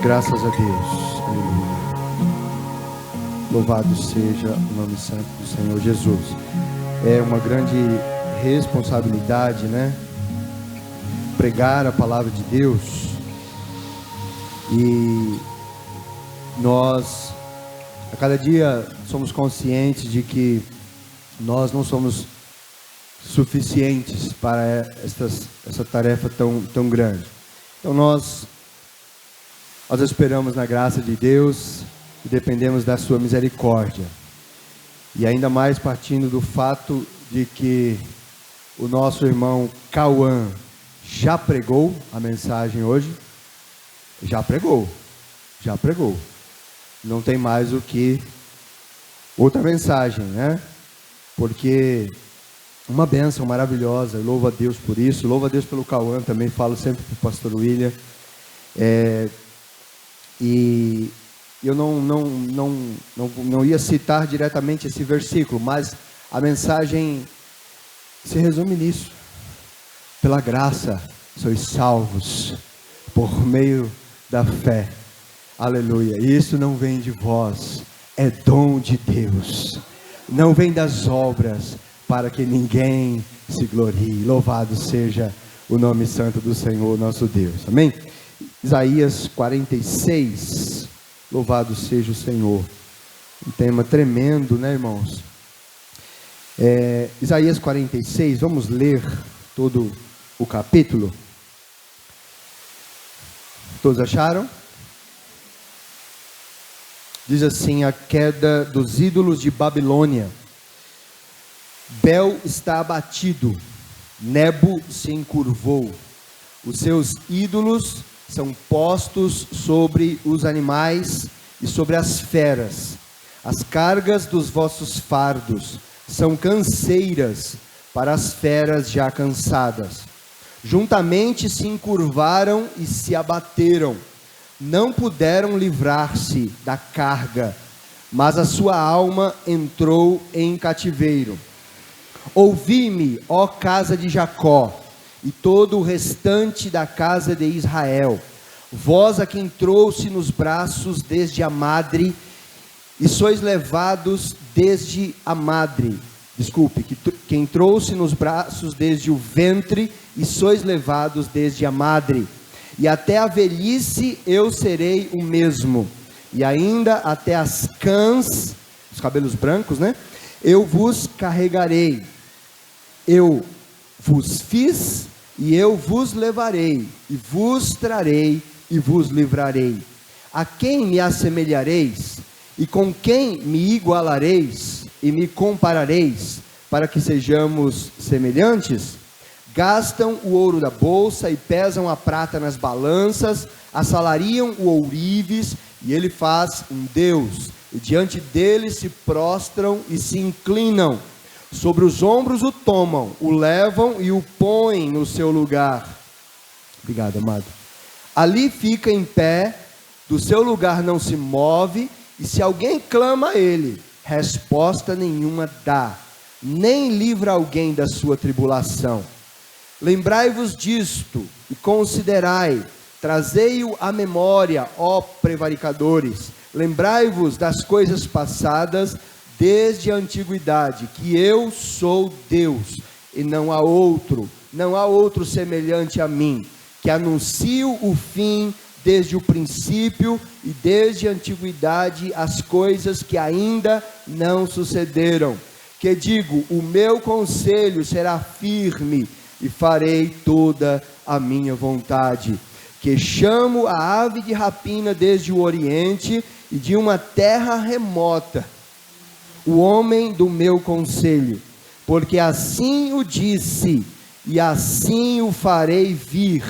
Graças a Deus. Aleluia. Louvado seja o nome santo do Senhor Jesus. É uma grande responsabilidade, né? Pregar a palavra de Deus. E nós, a cada dia, somos conscientes de que nós não somos suficientes para essa tarefa tão grande. Então nós esperamos na graça de Deus e dependemos da sua misericórdia. E ainda mais partindo do fato de que o nosso irmão Cauã já pregou a mensagem hoje. Já pregou. Não tem mais o que outra mensagem, né? Porque uma bênção maravilhosa. Louvo a Deus por isso. Louvo a Deus pelo Cauã também. Falo sempre para o pastor William. E eu não ia citar diretamente esse versículo, mas a mensagem se resume nisso. Pela graça sois salvos por meio da fé. Aleluia. Isso não vem de vós, é dom de Deus. Não vem das obras, para que ninguém se glorie. Louvado seja o nome santo do Senhor nosso Deus. Amém? Isaías 46, louvado seja o Senhor. Um tema tremendo, né, irmãos? Isaías 46, vamos ler todo o capítulo. Todos acharam? Diz assim: a queda dos ídolos de Babilônia. Bel está abatido, Nebo se encurvou. Os seus ídolos são postos sobre os animais e sobre as feras. As cargas dos vossos fardos são canseiras para as feras já cansadas. Juntamente se encurvaram e se abateram. Não puderam livrar-se da carga, mas a sua alma entrou em cativeiro. Ouvi-me, ó casa de Jacó, e todo o restante da casa de Israel, vós a quem trouxe nos braços desde a madre, e sois levados desde a madre, quem trouxe nos braços desde o ventre, e sois levados desde a madre, e até a velhice eu serei o mesmo, e ainda até as cãs, os cabelos brancos, né? Eu vos carregarei, eu vos fiz, e eu vos levarei, e vos trarei, e vos livrarei. A quem me assemelhareis, e com quem me igualareis, e me comparareis, para que sejamos semelhantes? Gastam o ouro da bolsa, e pesam a prata nas balanças, assalariam o ourives, e ele faz um Deus, e diante dele se prostram e se inclinam. Sobre os ombros o tomam, o levam e o põem no seu lugar. Obrigado, amado. Ali fica em pé, do seu lugar não se move, e se alguém clama a ele, resposta nenhuma dá, nem livra alguém da sua tribulação. Lembrai-vos disto, e considerai, trazei-o à memória, ó prevaricadores, lembrai-vos das coisas passadas, desde a antiguidade, que eu sou Deus, e não há outro semelhante a mim, que anuncio o fim desde o princípio, e desde a antiguidade as coisas que ainda não sucederam, que digo, o meu conselho será firme, e farei toda a minha vontade, que chamo a ave de rapina desde o oriente, e de uma terra remota, o homem do meu conselho, porque assim o disse, e assim o farei vir,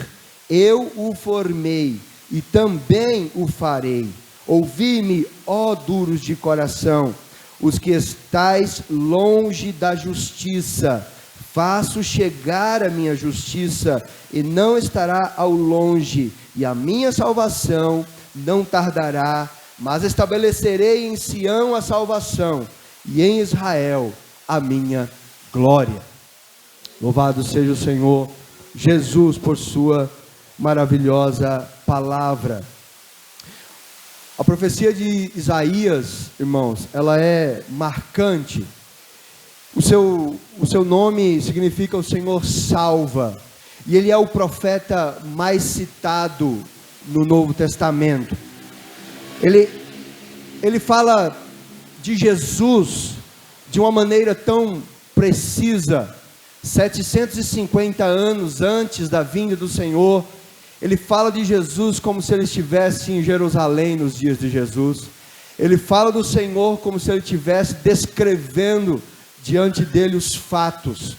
eu o formei, e também o farei. Ouvi-me, ó duros de coração, os que estais longe da justiça, faço chegar a minha justiça, e não estará ao longe, e a minha salvação não tardará, mas estabelecerei em Sião a salvação, e em Israel a minha glória. Louvado seja o Senhor Jesus por sua maravilhosa palavra. A profecia de Isaías, irmãos, ela é marcante. O seu nome significa o Senhor salva. E ele é o profeta mais citado no Novo Testamento. Ele fala de Jesus de uma maneira tão precisa. 750 anos antes da vinda do Senhor, ele fala de Jesus como se ele estivesse em Jerusalém nos dias de Jesus. Ele fala do Senhor como se ele estivesse descrevendo diante dele os fatos.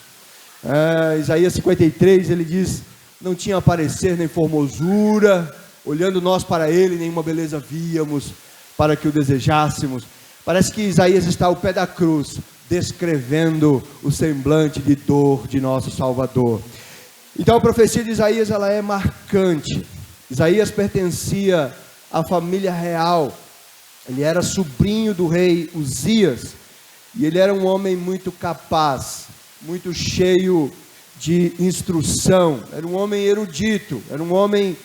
Isaías 53, ele diz: não tinha aparecer nem formosura, olhando nós para ele, nenhuma beleza víamos, para que o desejássemos. Parece que Isaías está ao pé da cruz, descrevendo o semblante de dor de nosso Salvador. Então a profecia de Isaías, ela é marcante. Isaías pertencia à família real. Ele era sobrinho do rei Uzias, e ele era um homem muito capaz, muito cheio de instrução, era um homem erudito, era um homem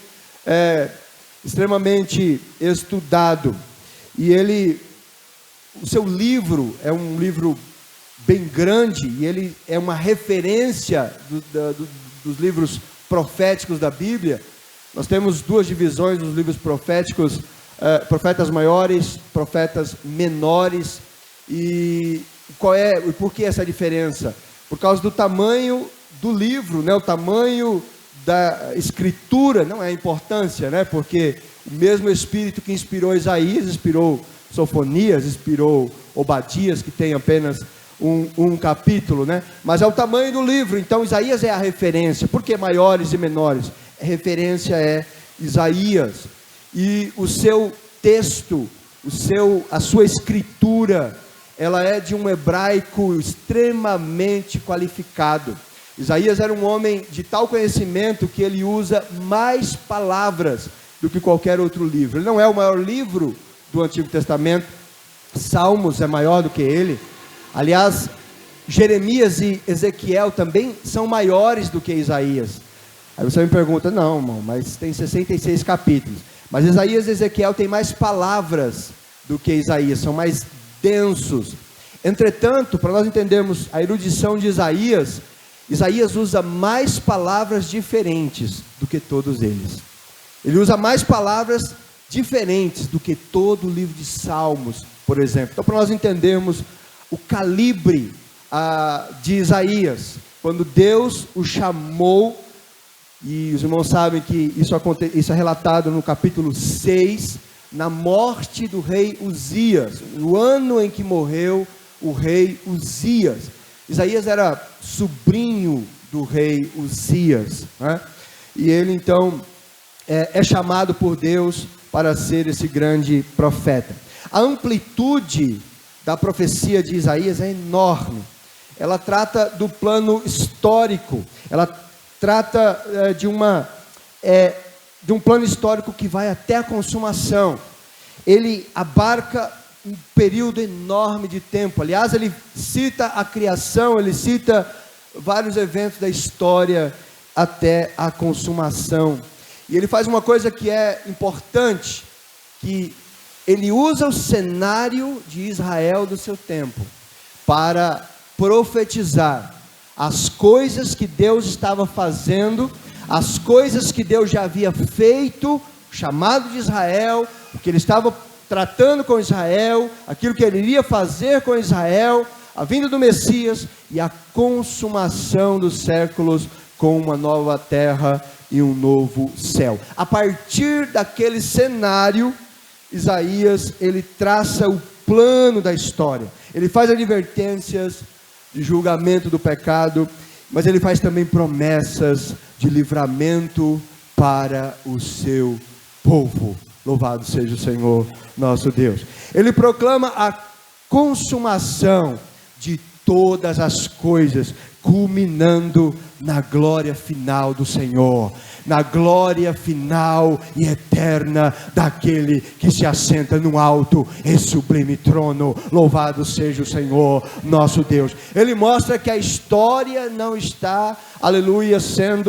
extremamente estudado. E o seu livro é um livro bem grande, e ele é uma referência dos livros proféticos da Bíblia. Nós temos duas divisões dos livros proféticos: profetas maiores, profetas menores. E por que essa diferença? Por causa do tamanho do livro, né? O tamanho da escritura, não é a importância, né? Porque o mesmo Espírito que inspirou Isaías, inspirou Sofonias, inspirou Obadias, que tem apenas um capítulo, né? Mas é o tamanho do livro. Então Isaías é a referência. Por que maiores e menores? A referência é Isaías. E o seu texto, a sua escritura, ela é de um hebraico extremamente qualificado. Isaías era um homem de tal conhecimento que ele usa mais palavras do que qualquer outro livro. Ele não é o maior livro do Antigo Testamento. Salmos é maior do que ele. Aliás, Jeremias e Ezequiel também são maiores do que Isaías. Aí você me pergunta: não, irmão, mas tem 66 capítulos. Mas Isaías e Ezequiel têm mais palavras do que Isaías, são mais densos. Entretanto, para nós entendermos a erudição de Isaías, Isaías usa mais palavras diferentes do que todos eles. Ele usa mais palavras diferentes do que todo o livro de Salmos, por exemplo. Então, para nós entendermos o calibre de Isaías, quando Deus o chamou, e os irmãos sabem que isso é relatado no capítulo 6, na morte do rei Uzias, no ano em que morreu o rei Uzias. Isaías era sobrinho do rei Uzias, né? E ele então é chamado por Deus para ser esse grande profeta. A amplitude da profecia de Isaías é enorme. Ela trata do plano histórico, ela trata de um plano histórico que vai até a consumação. Ele abarca um período enorme de tempo. Aliás, ele cita a criação, ele cita vários eventos da história até a consumação. E ele faz uma coisa que é importante, que ele usa o cenário de Israel do seu tempo para profetizar as coisas que Deus estava fazendo, as coisas que Deus já havia feito, o chamado de Israel, o que ele estava tratando com Israel, aquilo que ele iria fazer com Israel, a vinda do Messias e a consumação dos séculos com uma nova terra e um novo céu. A partir daquele cenário, Isaías, ele traça o plano da história. Ele faz advertências de julgamento do pecado, mas ele faz também promessas de livramento para o seu povo. Louvado seja o Senhor nosso Deus. Ele proclama a consumação de todas as coisas, culminando na glória final do Senhor, na glória final e eterna daquele que se assenta no alto e sublime trono. Louvado seja o Senhor nosso Deus. Ele mostra que a história não está, aleluia,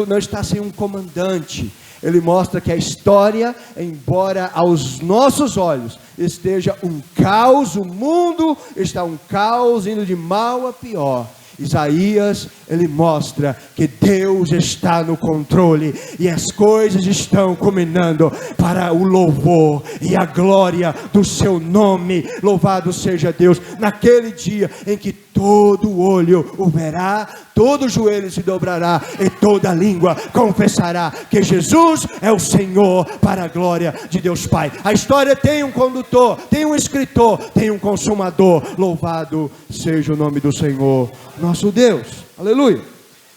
não está sem um comandante. ele mostra que a história, embora aos nossos olhos esteja um caos, o mundo está um caos indo de mal a pior, Isaías, ele mostra que Deus está no controle e as coisas estão combinando para o louvor e a glória do seu nome. Louvado seja Deus, naquele dia em que todo olho o verá, todo joelho se dobrará e toda língua confessará que Jesus é o Senhor, para a glória de Deus Pai. A história tem um condutor, tem um escritor, tem um consumador. Louvado seja o nome do Senhor nosso Deus, aleluia.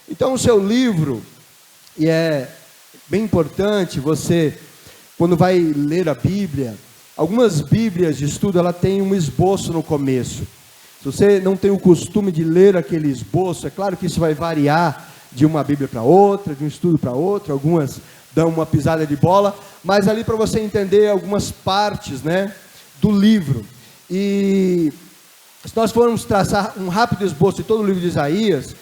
Então o seu livro, e é bem importante você, quando vai ler a Bíblia, algumas Bíblias de estudo, ela tem um esboço no começo. Se você não tem o costume de ler aquele esboço, é claro que isso vai variar de uma Bíblia para outra, de um estudo para outro, algumas dão uma pisada de bola, mas ali para você entender algumas partes, né, do livro. E se nós formos traçar um rápido esboço de todo o livro de Isaías,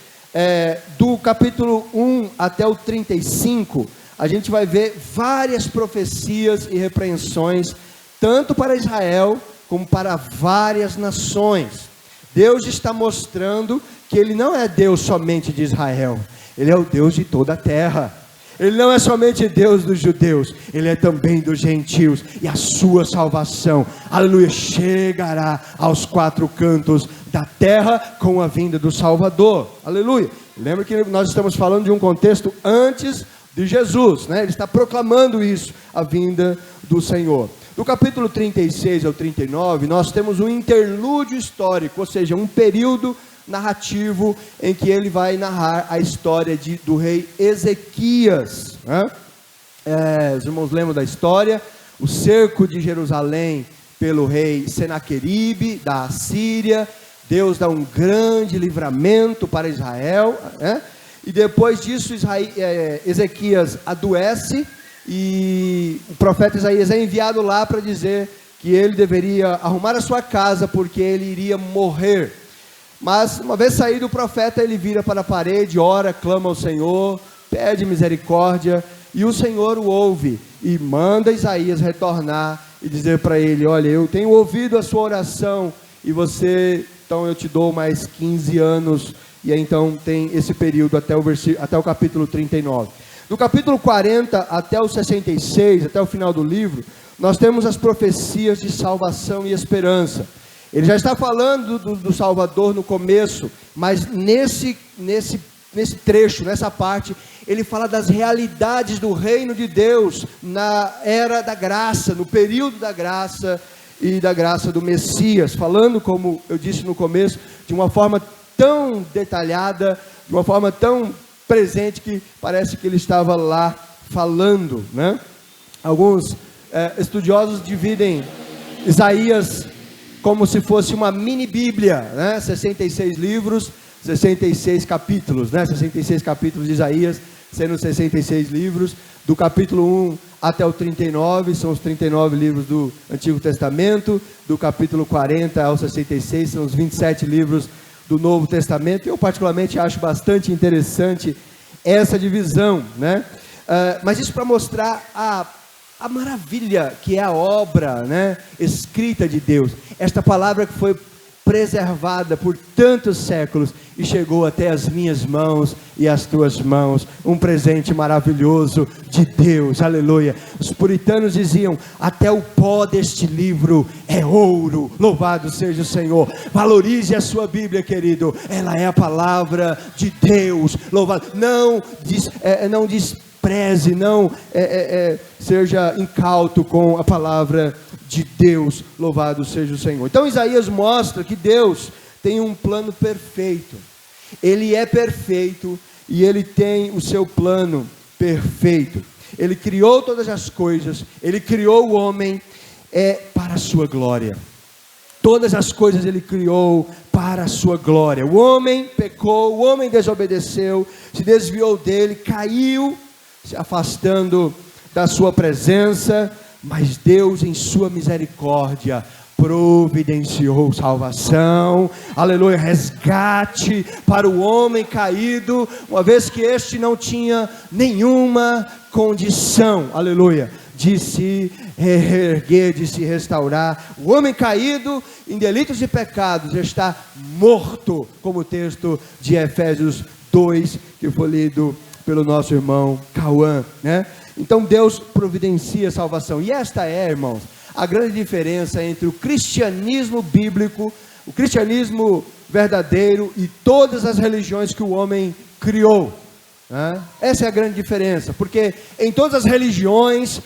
do capítulo 1 até o 35, a gente vai ver várias profecias e repreensões, tanto para Israel, como para várias nações. Deus está mostrando que Ele não é Deus somente de Israel, Ele é o Deus de toda a terra. Ele não é somente Deus dos judeus, Ele é também dos gentios, e a sua salvação, aleluia, chegará aos quatro cantos da terra com a vinda do Salvador, aleluia. Lembra que nós estamos falando de um contexto antes de Jesus, né? Ele está proclamando isso, a vinda do Senhor. Do capítulo 36 ao 39, nós temos um interlúdio histórico, ou seja, um período narrativo em que ele vai narrar a história do rei Ezequias, né? Os irmãos lembram da história, o cerco de Jerusalém pelo rei Senaqueribe da Assíria. Deus dá um grande livramento para Israel, né? E depois disso Ezequias adoece, e o profeta Isaías é enviado lá para dizer que ele deveria arrumar a sua casa, porque ele iria morrer. Mas uma vez saído o profeta, ele vira para a parede, ora, clama ao Senhor, pede misericórdia, e o Senhor o ouve, e manda Isaías retornar, e dizer para ele, olha, eu tenho ouvido a sua oração, e então eu te dou mais 15 anos, e aí então tem esse período até o capítulo 39. Do capítulo 40 até o 66, até o final do livro, nós temos as profecias de salvação e esperança. Ele já está falando do Salvador no começo, mas nesse trecho, nessa parte, ele fala das realidades do reino de Deus, na era da graça, no período da graça e da graça do Messias, falando, como eu disse no começo, de uma forma tão detalhada, de uma forma tão presente, que parece que ele estava lá falando, né? Alguns estudiosos dividem Isaías como se fosse uma mini Bíblia, né? 66 livros, 66 capítulos, né? 66 capítulos de Isaías, sendo 66 livros, do capítulo 1 até o 39, são os 39 livros do Antigo Testamento, do capítulo 40 ao 66, são os 27 livros do Novo Testamento. Eu particularmente acho bastante interessante essa divisão, né? Mas isso para mostrar a maravilha que é a obra, né, escrita de Deus. Esta palavra que foi preservada por tantos séculos e chegou até as minhas mãos e as tuas mãos, um presente maravilhoso de Deus, aleluia. Os puritanos diziam, até o pó deste livro é ouro, louvado seja o Senhor. Valorize a sua Bíblia, querido, ela é a palavra de Deus, louvado. Não despreze, não seja incauto com a palavra de Deus, louvado seja o Senhor. Então Isaías mostra que Deus tem um plano perfeito, Ele é perfeito e Ele tem o seu plano perfeito. Ele criou todas as coisas, Ele criou o homem para a sua glória. Todas as coisas Ele criou para a sua glória. O homem pecou, o homem desobedeceu, se desviou dele, caiu, se afastando da sua presença, mas Deus em sua misericórdia providenciou salvação, aleluia, resgate para o homem caído, uma vez que este não tinha nenhuma condição, aleluia, de se reerguer, de se restaurar. O homem caído em delitos e pecados está morto, como o texto de Efésios 2, que foi lido pelo nosso irmão Cauã, né? Então Deus providencia salvação, e esta é, irmãos, a grande diferença entre o cristianismo bíblico, o cristianismo verdadeiro e todas as religiões que o homem criou, né? Essa é a grande diferença, porque em todas as religiões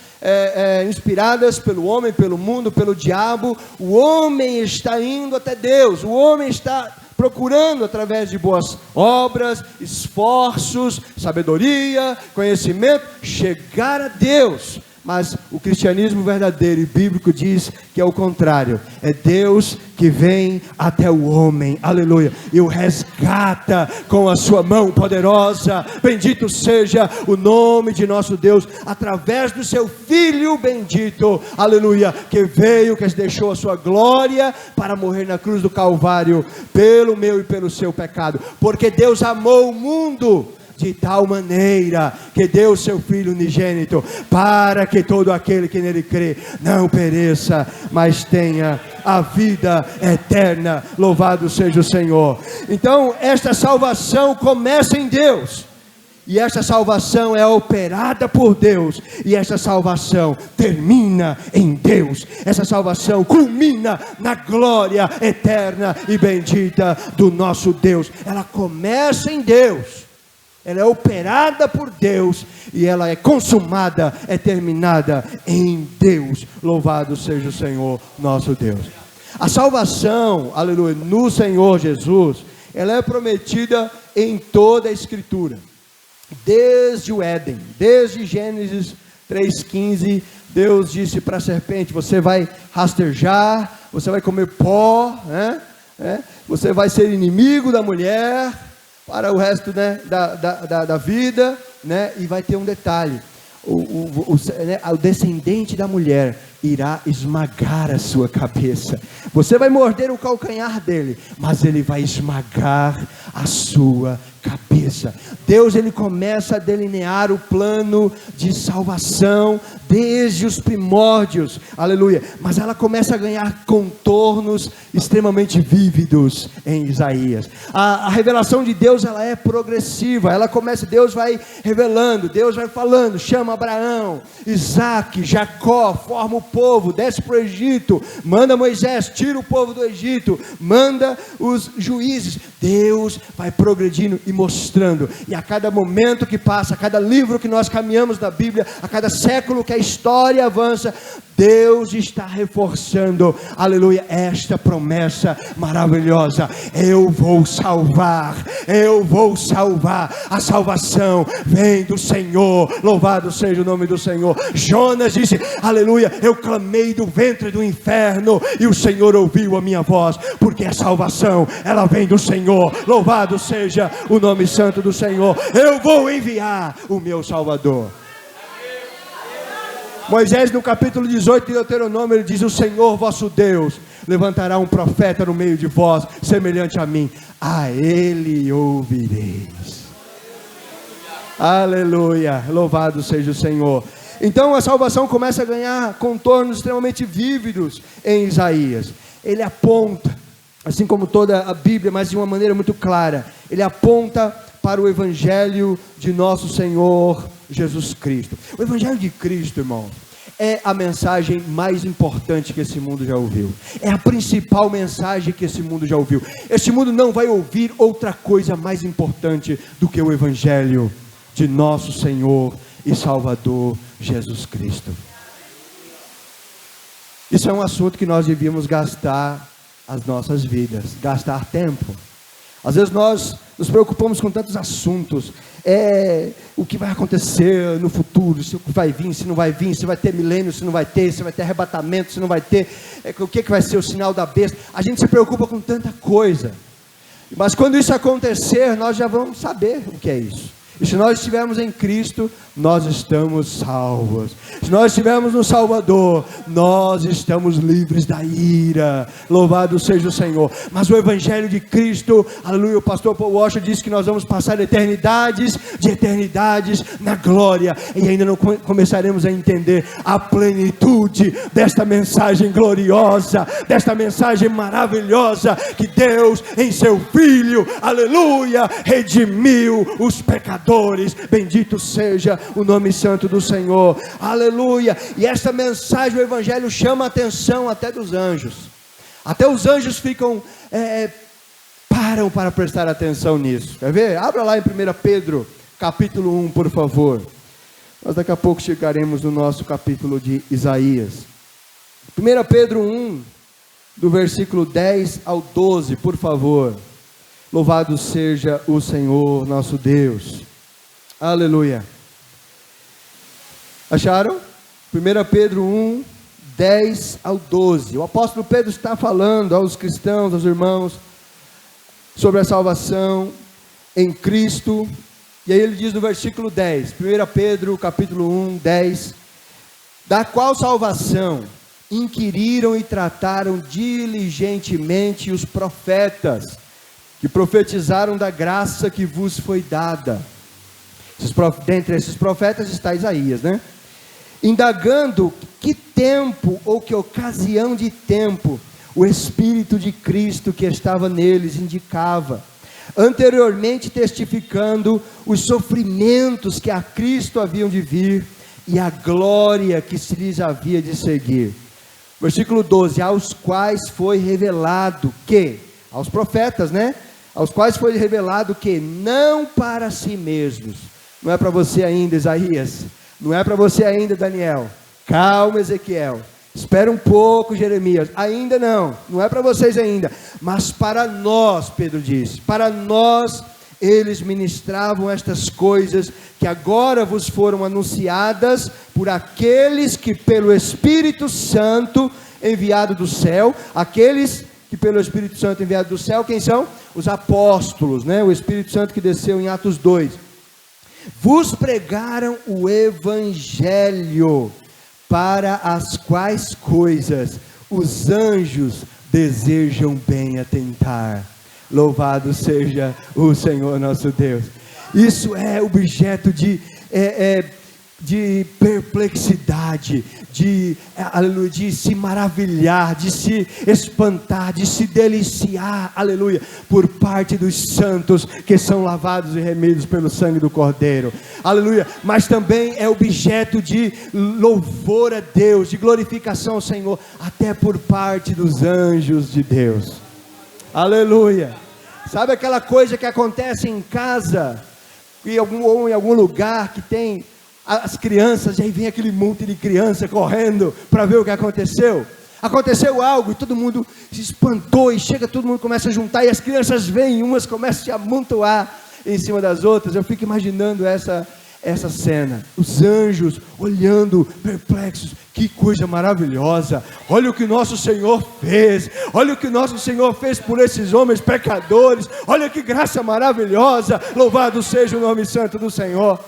inspiradas pelo homem, pelo mundo, pelo diabo, o homem está indo até Deus, o homem está procurando através de boas obras, esforços, sabedoria, conhecimento, chegar a Deus. Mas o cristianismo verdadeiro e bíblico diz que é o contrário, é Deus que vem até o homem, aleluia, e o resgata com a sua mão poderosa. Bendito seja o nome de nosso Deus, através do seu Filho bendito, aleluia, que veio, que deixou a sua glória para morrer na cruz do Calvário, pelo meu e pelo seu pecado, porque Deus amou o mundo de tal maneira que deu seu Filho unigênito, para que todo aquele que nele crê não pereça, mas tenha a vida eterna. Louvado seja o Senhor. Então esta salvação começa em Deus, e esta salvação é operada por Deus, e esta salvação termina em Deus. Essa salvação culmina na glória eterna e bendita do nosso Deus. Ela começa em Deus, ela é operada por Deus, e ela é consumada, é terminada em Deus. Louvado seja o Senhor nosso Deus. A salvação, aleluia, no Senhor Jesus, ela é prometida em toda a Escritura, desde o Éden, desde Gênesis 3,15, Deus disse para a serpente: você vai rastejar, você vai comer pó, você vai ser inimigo da mulher para o resto, né, da vida, né? E vai ter um detalhe: o descendente da mulher irá esmagar a sua cabeça. Você vai morder o calcanhar dele, mas ele vai esmagar a sua cabeça. Deus, ele começa a delinear o plano de salvação desde os primórdios, aleluia, mas ela começa a ganhar contornos extremamente vívidos em Isaías. A revelação de Deus, ela é progressiva, ela começa, Deus vai revelando, Deus vai falando, chama Abraão, Isaac, Jacó, forma o povo, desce para o Egito, manda Moisés, tira o povo do Egito, manda os juízes. Deus vai progredindo e mostrando, e a cada momento que passa, a cada livro que nós caminhamos na Bíblia, a cada século que a história avança, Deus está reforçando, aleluia, esta promessa maravilhosa: eu vou salvar, a salvação vem do Senhor, louvado seja o nome do Senhor. Jonas disse, aleluia, eu clamei do ventre do inferno, e o Senhor ouviu a minha voz, porque a salvação, ela vem do Senhor, louvado seja o nome santo do Senhor. Eu vou enviar o meu Salvador. Moisés, no capítulo 18 de Deuteronômio, ele diz: o Senhor vosso Deus levantará um profeta no meio de vós, semelhante a mim, a ele ouvireis. Aleluia, louvado seja o Senhor. Então a salvação começa a ganhar contornos extremamente vívidos em Isaías. Ele aponta, assim como toda a Bíblia, mas de uma maneira muito clara, ele aponta para o Evangelho de nosso Senhor Jesus Cristo. O Evangelho de Cristo, irmão, é a mensagem mais importante que esse mundo já ouviu. É a principal mensagem que esse mundo já ouviu. Este mundo não vai ouvir outra coisa mais importante do que o Evangelho de nosso Senhor e Salvador Jesus Cristo. Isso é um assunto que nós devíamos gastar as nossas vidas, gastar tempo. Às vezes nós nos preocupamos com tantos assuntos, o que vai acontecer no futuro, se vai vir, se não vai vir, se vai ter milênio, se não vai ter, se vai ter arrebatamento, se não vai ter, o que vai ser o sinal da besta. A gente se preocupa com tanta coisa, mas quando isso acontecer, nós já vamos saber o que é isso. E se nós estivermos em Cristo, nós estamos salvos. Se nós estivermos no Salvador, nós estamos livres da ira. Louvado seja o Senhor. Mas o Evangelho de Cristo, aleluia, o pastor Paul Washer disse que nós vamos passar eternidades de eternidades na glória. E ainda não começaremos a entender a plenitude desta mensagem gloriosa, desta mensagem maravilhosa, que Deus em seu Filho, aleluia, redimiu os pecadores. Bendito seja o nome santo do Senhor, aleluia. E esta mensagem, o Evangelho chama a atenção até dos anjos. Até os anjos ficam, param para prestar atenção nisso. Quer ver? Abra lá em 1 Pedro, capítulo 1, por favor. Nós daqui a pouco chegaremos no nosso capítulo de Isaías. 1 Pedro 1, do versículo 10 ao 12, por favor. Louvado seja o Senhor nosso Deus. Aleluia. Acharam? 1 Pedro 1, 10 ao 12. O apóstolo Pedro está falando aos cristãos, aos irmãos, sobre a salvação em Cristo. E aí ele diz no versículo 10, 1 Pedro capítulo 1, 10: da qual salvação inquiriram e trataram diligentemente os profetas, que profetizaram da graça que vos foi dada. Dentre esses profetas está Isaías, né? Indagando que tempo ou que ocasião de tempo o Espírito de Cristo que estava neles indicava, anteriormente testificando os sofrimentos que a Cristo haviam de vir e a glória que se lhes havia de seguir. Versículo 12: aos quais foi revelado que, aos profetas, né? Aos quais foi revelado que não para si mesmos. Não é para você ainda, Isaías. Não é para você ainda, Daniel. Calma, Ezequiel. Espera um pouco, Jeremias. Ainda não. Não é para vocês ainda. Mas para nós, Pedro disse, para nós eles ministravam estas coisas que agora vos foram anunciadas por aqueles que pelo Espírito Santo enviado do céu, aqueles que pelo Espírito Santo enviado do céu, quem são? Os apóstolos, né? O Espírito Santo que desceu em Atos 2. Vos pregaram o Evangelho, para as quais coisas os anjos desejam bem atentar. Louvado seja o Senhor nosso Deus. Isso é objeto de perplexidade, de se maravilhar, de se espantar, de se deliciar, aleluia, por parte dos santos que são lavados e remidos pelo sangue do Cordeiro, aleluia. Mas também é objeto de louvor a Deus, de glorificação ao Senhor, até por parte dos anjos de Deus, aleluia. Sabe aquela coisa que acontece em casa, ou em algum lugar que tem as crianças, e aí vem aquele monte de criança correndo para ver o que aconteceu. Aconteceu algo e todo mundo se espantou, e chega, todo mundo começa a juntar, e as crianças vêm, umas começam a se amontoar em cima das outras. Eu fico imaginando essa cena, os anjos olhando perplexos. Que coisa maravilhosa, olha o que nosso Senhor fez, olha o que nosso Senhor fez por esses homens pecadores, olha que graça maravilhosa, louvado seja o nome santo do Senhor.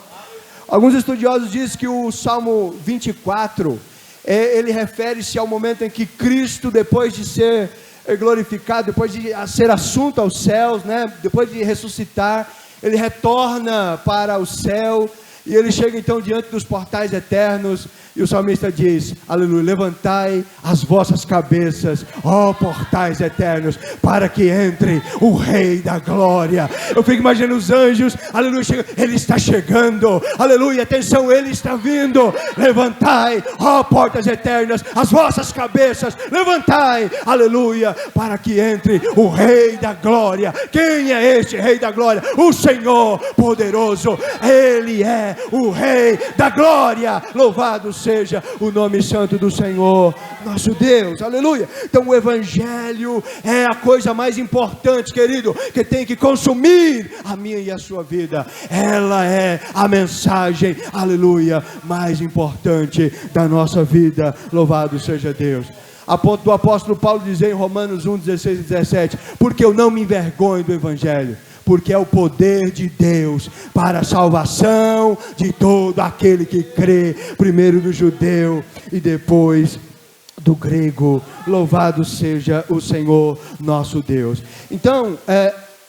Alguns estudiosos dizem que o Salmo 24, ele refere-se ao momento em que Cristo, depois de ser glorificado, depois de ser assunto aos céus, né? Depois de ressuscitar, ele retorna para o céu, e ele chega então diante dos portais eternos, e o salmista diz, aleluia: levantai as vossas cabeças, ó portais eternos, para que entre o Rei da Glória. Eu fico imaginando os anjos, aleluia, ele está chegando, aleluia, atenção, ele está vindo. Levantai, ó portas eternas, as vossas cabeças, levantai, aleluia, para que entre o Rei da Glória. Quem é este Rei da Glória? O Senhor poderoso, ele é o Rei da Glória. Louvado seja o nome santo do Senhor nosso Deus, aleluia. Então o Evangelho é a coisa mais importante, querido, que tem que consumir a minha e a sua vida. Ela é a mensagem, aleluia, mais importante da nossa vida. Louvado seja Deus. A ponto do apóstolo Paulo dizer em Romanos 1, 16 e 17: porque eu não me envergonho do Evangelho, porque é o poder de Deus para a salvação de todo aquele que crê, primeiro do judeu e depois do grego. Louvado seja o Senhor nosso Deus. Então,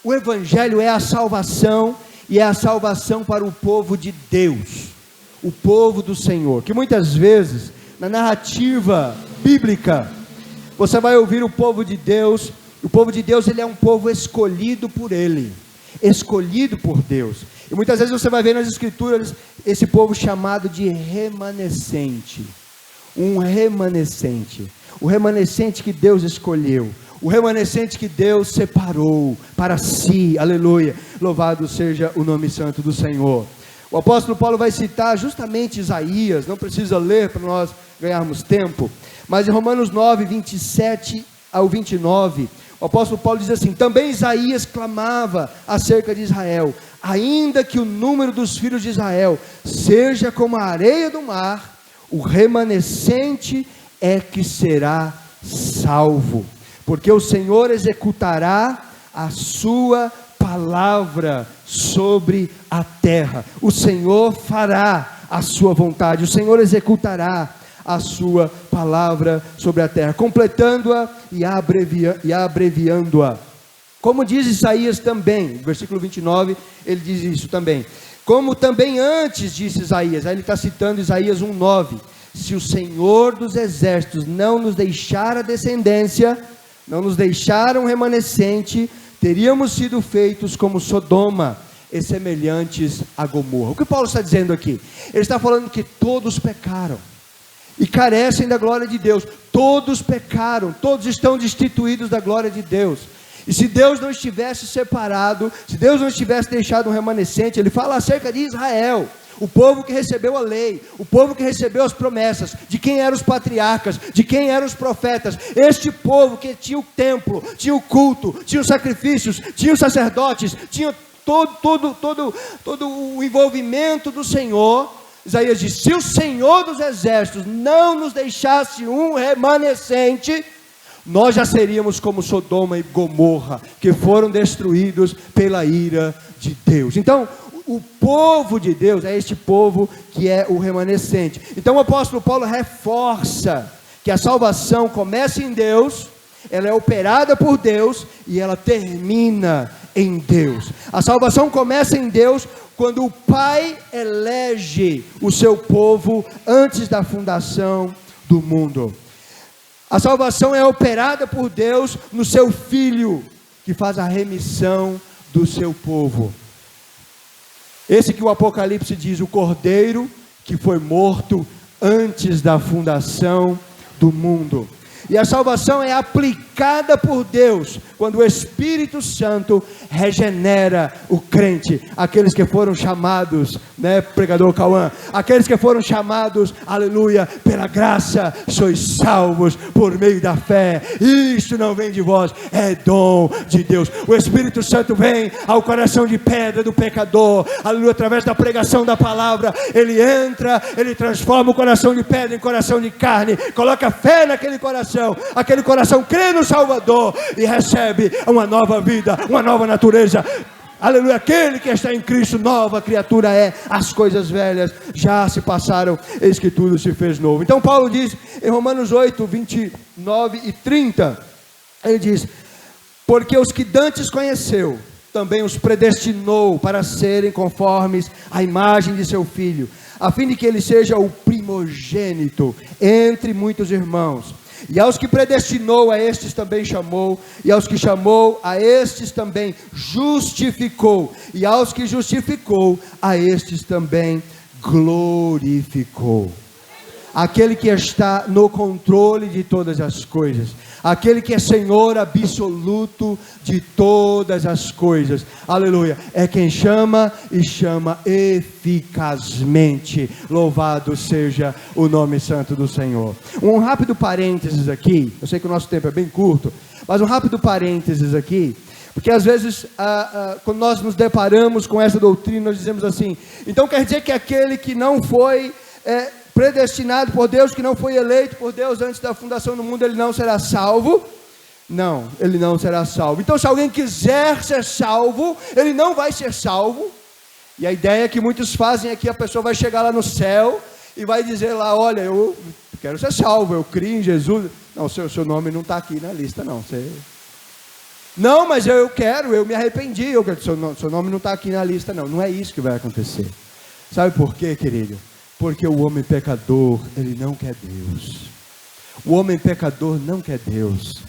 o Evangelho é a salvação, e é a salvação para o povo de Deus, o povo do Senhor, que muitas vezes, na narrativa bíblica, você vai ouvir o povo de Deus. O povo de Deus, ele é um povo escolhido por Ele, escolhido por Deus, e muitas vezes você vai ver nas Escrituras, esse povo chamado de remanescente, um remanescente, o remanescente que Deus escolheu, o remanescente que Deus separou para si, aleluia, louvado seja o nome santo do Senhor. O apóstolo Paulo vai citar justamente Isaías, não precisa ler para nós ganharmos tempo, mas em Romanos 9, 27 ao 29, o apóstolo Paulo diz assim: também Isaías clamava acerca de Israel, ainda que o número dos filhos de Israel seja como a areia do mar, o remanescente é que será salvo, porque o Senhor executará a sua palavra sobre a terra. O Senhor fará a sua vontade, o Senhor executará a sua palavra sobre a terra, completando-a e abreviando-a. Como diz Isaías também, versículo 29, ele diz isso também. Como também antes disse Isaías, aí ele está citando Isaías 1,9. Se o Senhor dos exércitos não nos deixar a descendência, não nos deixar um remanescente, teríamos sido feitos como Sodoma e semelhantes a Gomorra. O que Paulo está dizendo aqui? Ele está falando que todos pecaram e carecem da glória de Deus. Todos pecaram, todos estão destituídos da glória de Deus. E se Deus não estivesse separado, se Deus não tivesse deixado um remanescente, ele fala acerca de Israel, o povo que recebeu a lei, o povo que recebeu as promessas, de quem eram os patriarcas, de quem eram os profetas, este povo que tinha o templo, tinha o culto, tinha os sacrifícios, tinha os sacerdotes, tinha todo o envolvimento do Senhor. Isaías diz: se o Senhor dos exércitos não nos deixasse um remanescente, nós já seríamos como Sodoma e Gomorra, que foram destruídos pela ira de Deus. Então, o povo de Deus é este povo que é o remanescente. Então o apóstolo Paulo reforça que a salvação começa em Deus, ela é operada por Deus e ela termina em Deus. A salvação começa em Deus quando o Pai elege o seu povo antes da fundação do mundo. A salvação é operada por Deus no seu Filho, que faz a remissão do seu povo. Esse que o Apocalipse diz, o Cordeiro que foi morto antes da fundação do mundo. E a salvação é aplicada por Deus quando o Espírito Santo regenera o crente, aqueles que foram chamados, pregador Cauã, aqueles que foram chamados, aleluia, pela graça, sois salvos por meio da fé. Isto não vem de vós, é dom de Deus. O Espírito Santo vem ao coração de pedra do pecador, aleluia, através da pregação da palavra, ele entra, ele transforma o coração de pedra em coração de carne, coloca fé naquele coração, aquele coração crê no Salvador e recebe uma nova vida, uma nova natureza. Aleluia, aquele que está em Cristo, nova criatura é, as coisas velhas já se passaram, eis que tudo se fez novo. Então Paulo diz em Romanos 8, 29 e 30, ele diz: porque os que dantes conheceu, também os predestinou para serem conformes à imagem de seu Filho, a fim de que ele seja o primogênito entre muitos irmãos. E aos que predestinou, a estes também chamou, e aos que chamou, a estes também justificou, e aos que justificou, a estes também glorificou. Aquele que está no controle de todas as coisas, aquele que é Senhor absoluto de todas as coisas, aleluia, é quem chama e chama eficazmente. Louvado seja o nome santo do Senhor. Um rápido parênteses aqui, eu sei que o nosso tempo é bem curto, mas um rápido parênteses aqui, porque às vezes quando nós nos deparamos com essa doutrina, nós dizemos assim: então quer dizer que aquele que não foi predestinado por Deus, que não foi eleito por Deus antes da fundação do mundo, ele não será salvo? Não, ele não será salvo. Então, se alguém quiser ser salvo, ele não vai ser salvo. E a ideia que muitos fazem é que a pessoa vai chegar lá no céu e vai dizer lá, olha, eu quero ser salvo, eu creio em Jesus. Não, seu nome não está aqui na lista, não. Não, mas eu quero, eu me arrependi, seu nome não está aqui na lista, não. Não é isso que vai acontecer. Sabe por quê, querido? Porque o homem pecador, ele não quer Deus. O homem pecador não quer Deus.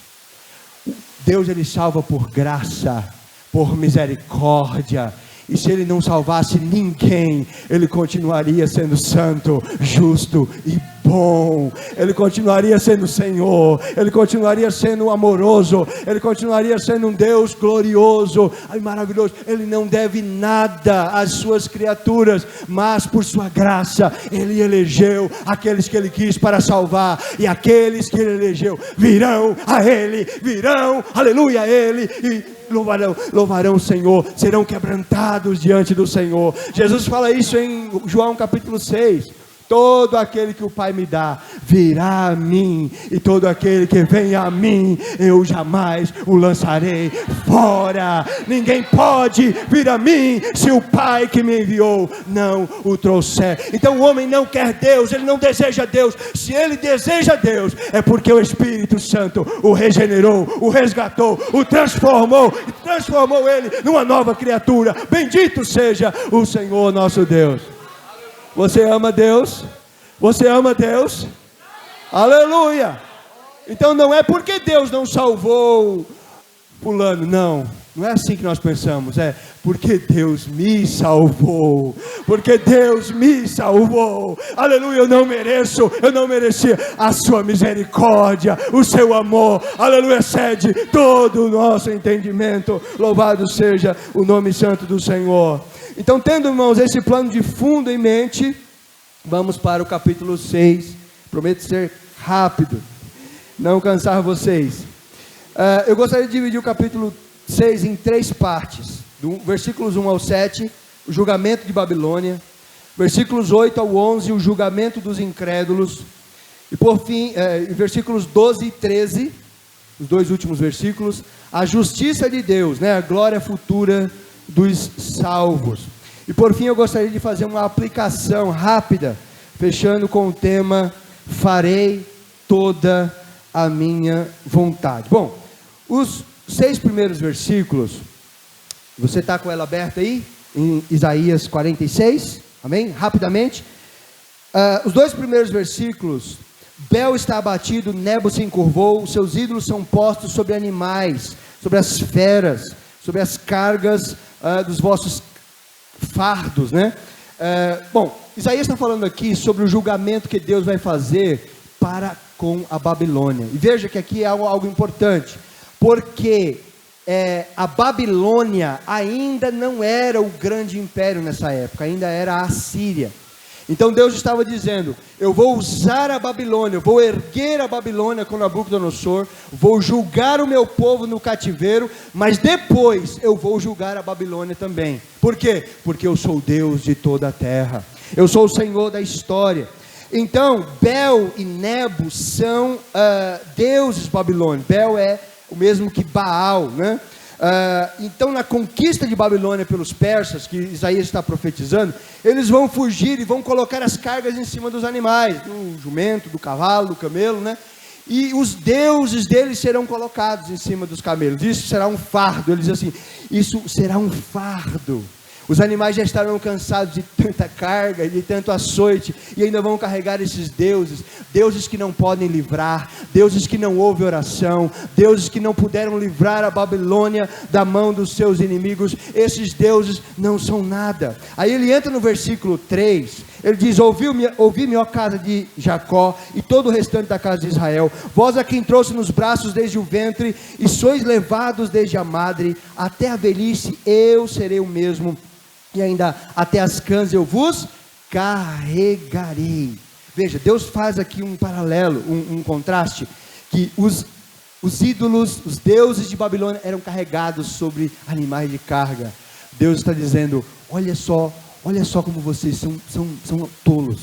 Deus, ele salva por graça, por misericórdia. E se ele não salvasse ninguém, ele continuaria sendo santo, justo e bom. Ele continuaria sendo Senhor, ele continuaria sendo amoroso, ele continuaria sendo um Deus glorioso, maravilhoso. Ele não deve nada às suas criaturas, mas por sua graça, ele elegeu aqueles que ele quis para salvar. E aqueles que ele elegeu virão a ele, aleluia, a ele, e louvarão o Senhor, serão quebrantados diante do Senhor. Jesus fala isso em João capítulo 6. Todo aquele que o Pai me dá, virá a mim, e todo aquele que vem a mim, eu jamais o lançarei fora. Ninguém pode vir a mim, se o Pai que me enviou não o trouxer. Então o homem não quer Deus, ele não deseja Deus. Se ele deseja Deus, é porque o Espírito Santo o regenerou, o resgatou, o transformou, e transformou ele numa nova criatura. Bendito seja o Senhor nosso Deus. Você ama Deus? Você ama Deus? Aleluia! Então não é porque Deus não salvou fulano, não é assim que nós pensamos, é porque Deus me salvou, porque Deus me salvou, aleluia. Eu não merecia, a sua misericórdia, o seu amor, aleluia, excede todo o nosso entendimento. Louvado seja o nome santo do Senhor. Então, tendo, irmãos, esse plano de fundo em mente, vamos para o capítulo 6, prometo ser rápido, não cansar vocês. Eu gostaria de dividir o capítulo 6 em 3 partes, versículos 1 ao 7, o julgamento de Babilônia, versículos 8 ao 11, o julgamento dos incrédulos, e por fim, versículos 12 e 13, os 2 últimos versículos, a justiça de Deus, a glória futura dos salvos. E por fim eu gostaria de fazer uma aplicação rápida, fechando com o tema: farei toda a minha vontade. Bom, os 6 primeiros versículos, você está com ela aberta aí? Em Isaías 46, amém? Rapidamente, os 2 primeiros versículos: Bel está abatido, Nebo se encurvou, os seus ídolos são postos sobre animais, sobre as feras, sobre as cargas dos vossos fardos, bom, Isaías está falando aqui sobre o julgamento que Deus vai fazer para com a Babilônia. E veja que aqui é algo importante, porque a Babilônia ainda não era o grande império nessa época, ainda era a Assíria. Então Deus estava dizendo: eu vou usar a Babilônia, eu vou erguer a Babilônia com Nabucodonosor, vou julgar o meu povo no cativeiro, mas depois eu vou julgar a Babilônia também. Por quê? Porque eu sou Deus de toda a terra, eu sou o Senhor da história. Então Bel e Nebo são deuses babilônicos. Bel é o mesmo que Baal, então na conquista de Babilônia pelos persas, que Isaías está profetizando, eles vão fugir e vão colocar as cargas em cima dos animais, do jumento, do cavalo, do camelo, e os deuses deles serão colocados em cima dos camelos. Isso será um fardo. Eles dizem assim: isso será um fardo. Os animais já estarão cansados de tanta carga, de tanto açoite, e ainda vão carregar esses deuses, deuses que não podem livrar, deuses que não ouvem oração, deuses que não puderam livrar a Babilônia da mão dos seus inimigos. Esses deuses não são nada. Aí ele entra no versículo 3, ele diz: ouvi-me, ó casa de Jacó, e todo o restante da casa de Israel, vós a quem trouxe nos braços desde o ventre, e sois levados desde a madre, até a velhice eu serei o mesmo, e ainda até as cãs eu vos carregarei. Veja, Deus faz aqui um paralelo, um contraste, que os ídolos, os deuses de Babilônia eram carregados sobre animais de carga. Deus está dizendo: olha só como vocês são tolos.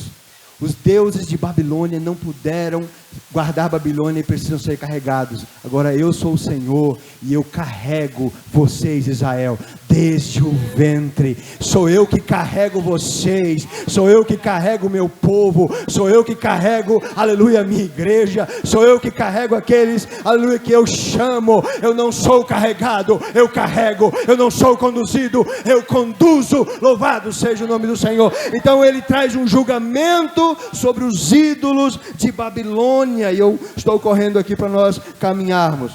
Os deuses de Babilônia não puderam guardar Babilônia e precisam ser carregados. Agora eu sou o Senhor e eu carrego vocês, Israel, desde o ventre. Sou eu que carrego vocês, sou eu que carrego o meu povo, sou eu que carrego, aleluia, a minha igreja, sou eu que carrego aqueles, aleluia, que eu chamo. Eu não sou carregado, eu carrego. Eu não sou conduzido, eu conduzo. Louvado seja o nome do Senhor. Então ele traz um julgamento sobre os ídolos de Babilônia, e eu estou correndo aqui para nós caminharmos.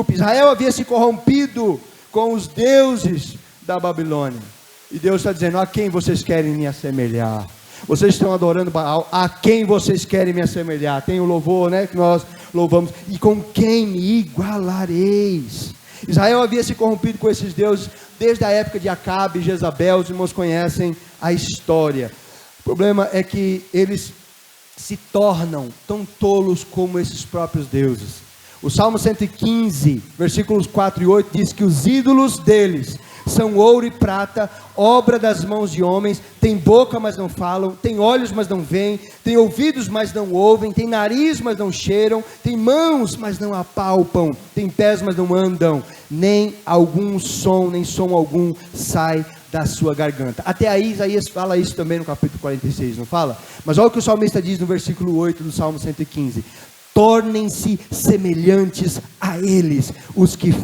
Israel havia se corrompido com os deuses da Babilônia, e Deus está dizendo: a quem vocês querem me assemelhar? Vocês estão adorando Baal, a quem vocês querem me assemelhar? Tem o louvor, né, que nós louvamos. E com quem me igualareis? Israel havia se corrompido com esses deuses desde a época de Acabe e Jezabel. Os irmãos conhecem a história. O problema é que eles se tornam tão tolos como esses próprios deuses. O Salmo 115, versículos 4 e 8 diz que os ídolos deles são ouro e prata, obra das mãos de homens. Tem boca, mas não falam, tem olhos, mas não veem, tem ouvidos, mas não ouvem, tem nariz, mas não cheiram, tem mãos, mas não apalpam, tem pés, mas não andam, nem som algum sai da sua garganta. Até aí Isaías fala isso também no capítulo 46, não fala? Mas olha o que o salmista diz no versículo 8 do Salmo 115: tornem-se semelhantes a eles os que os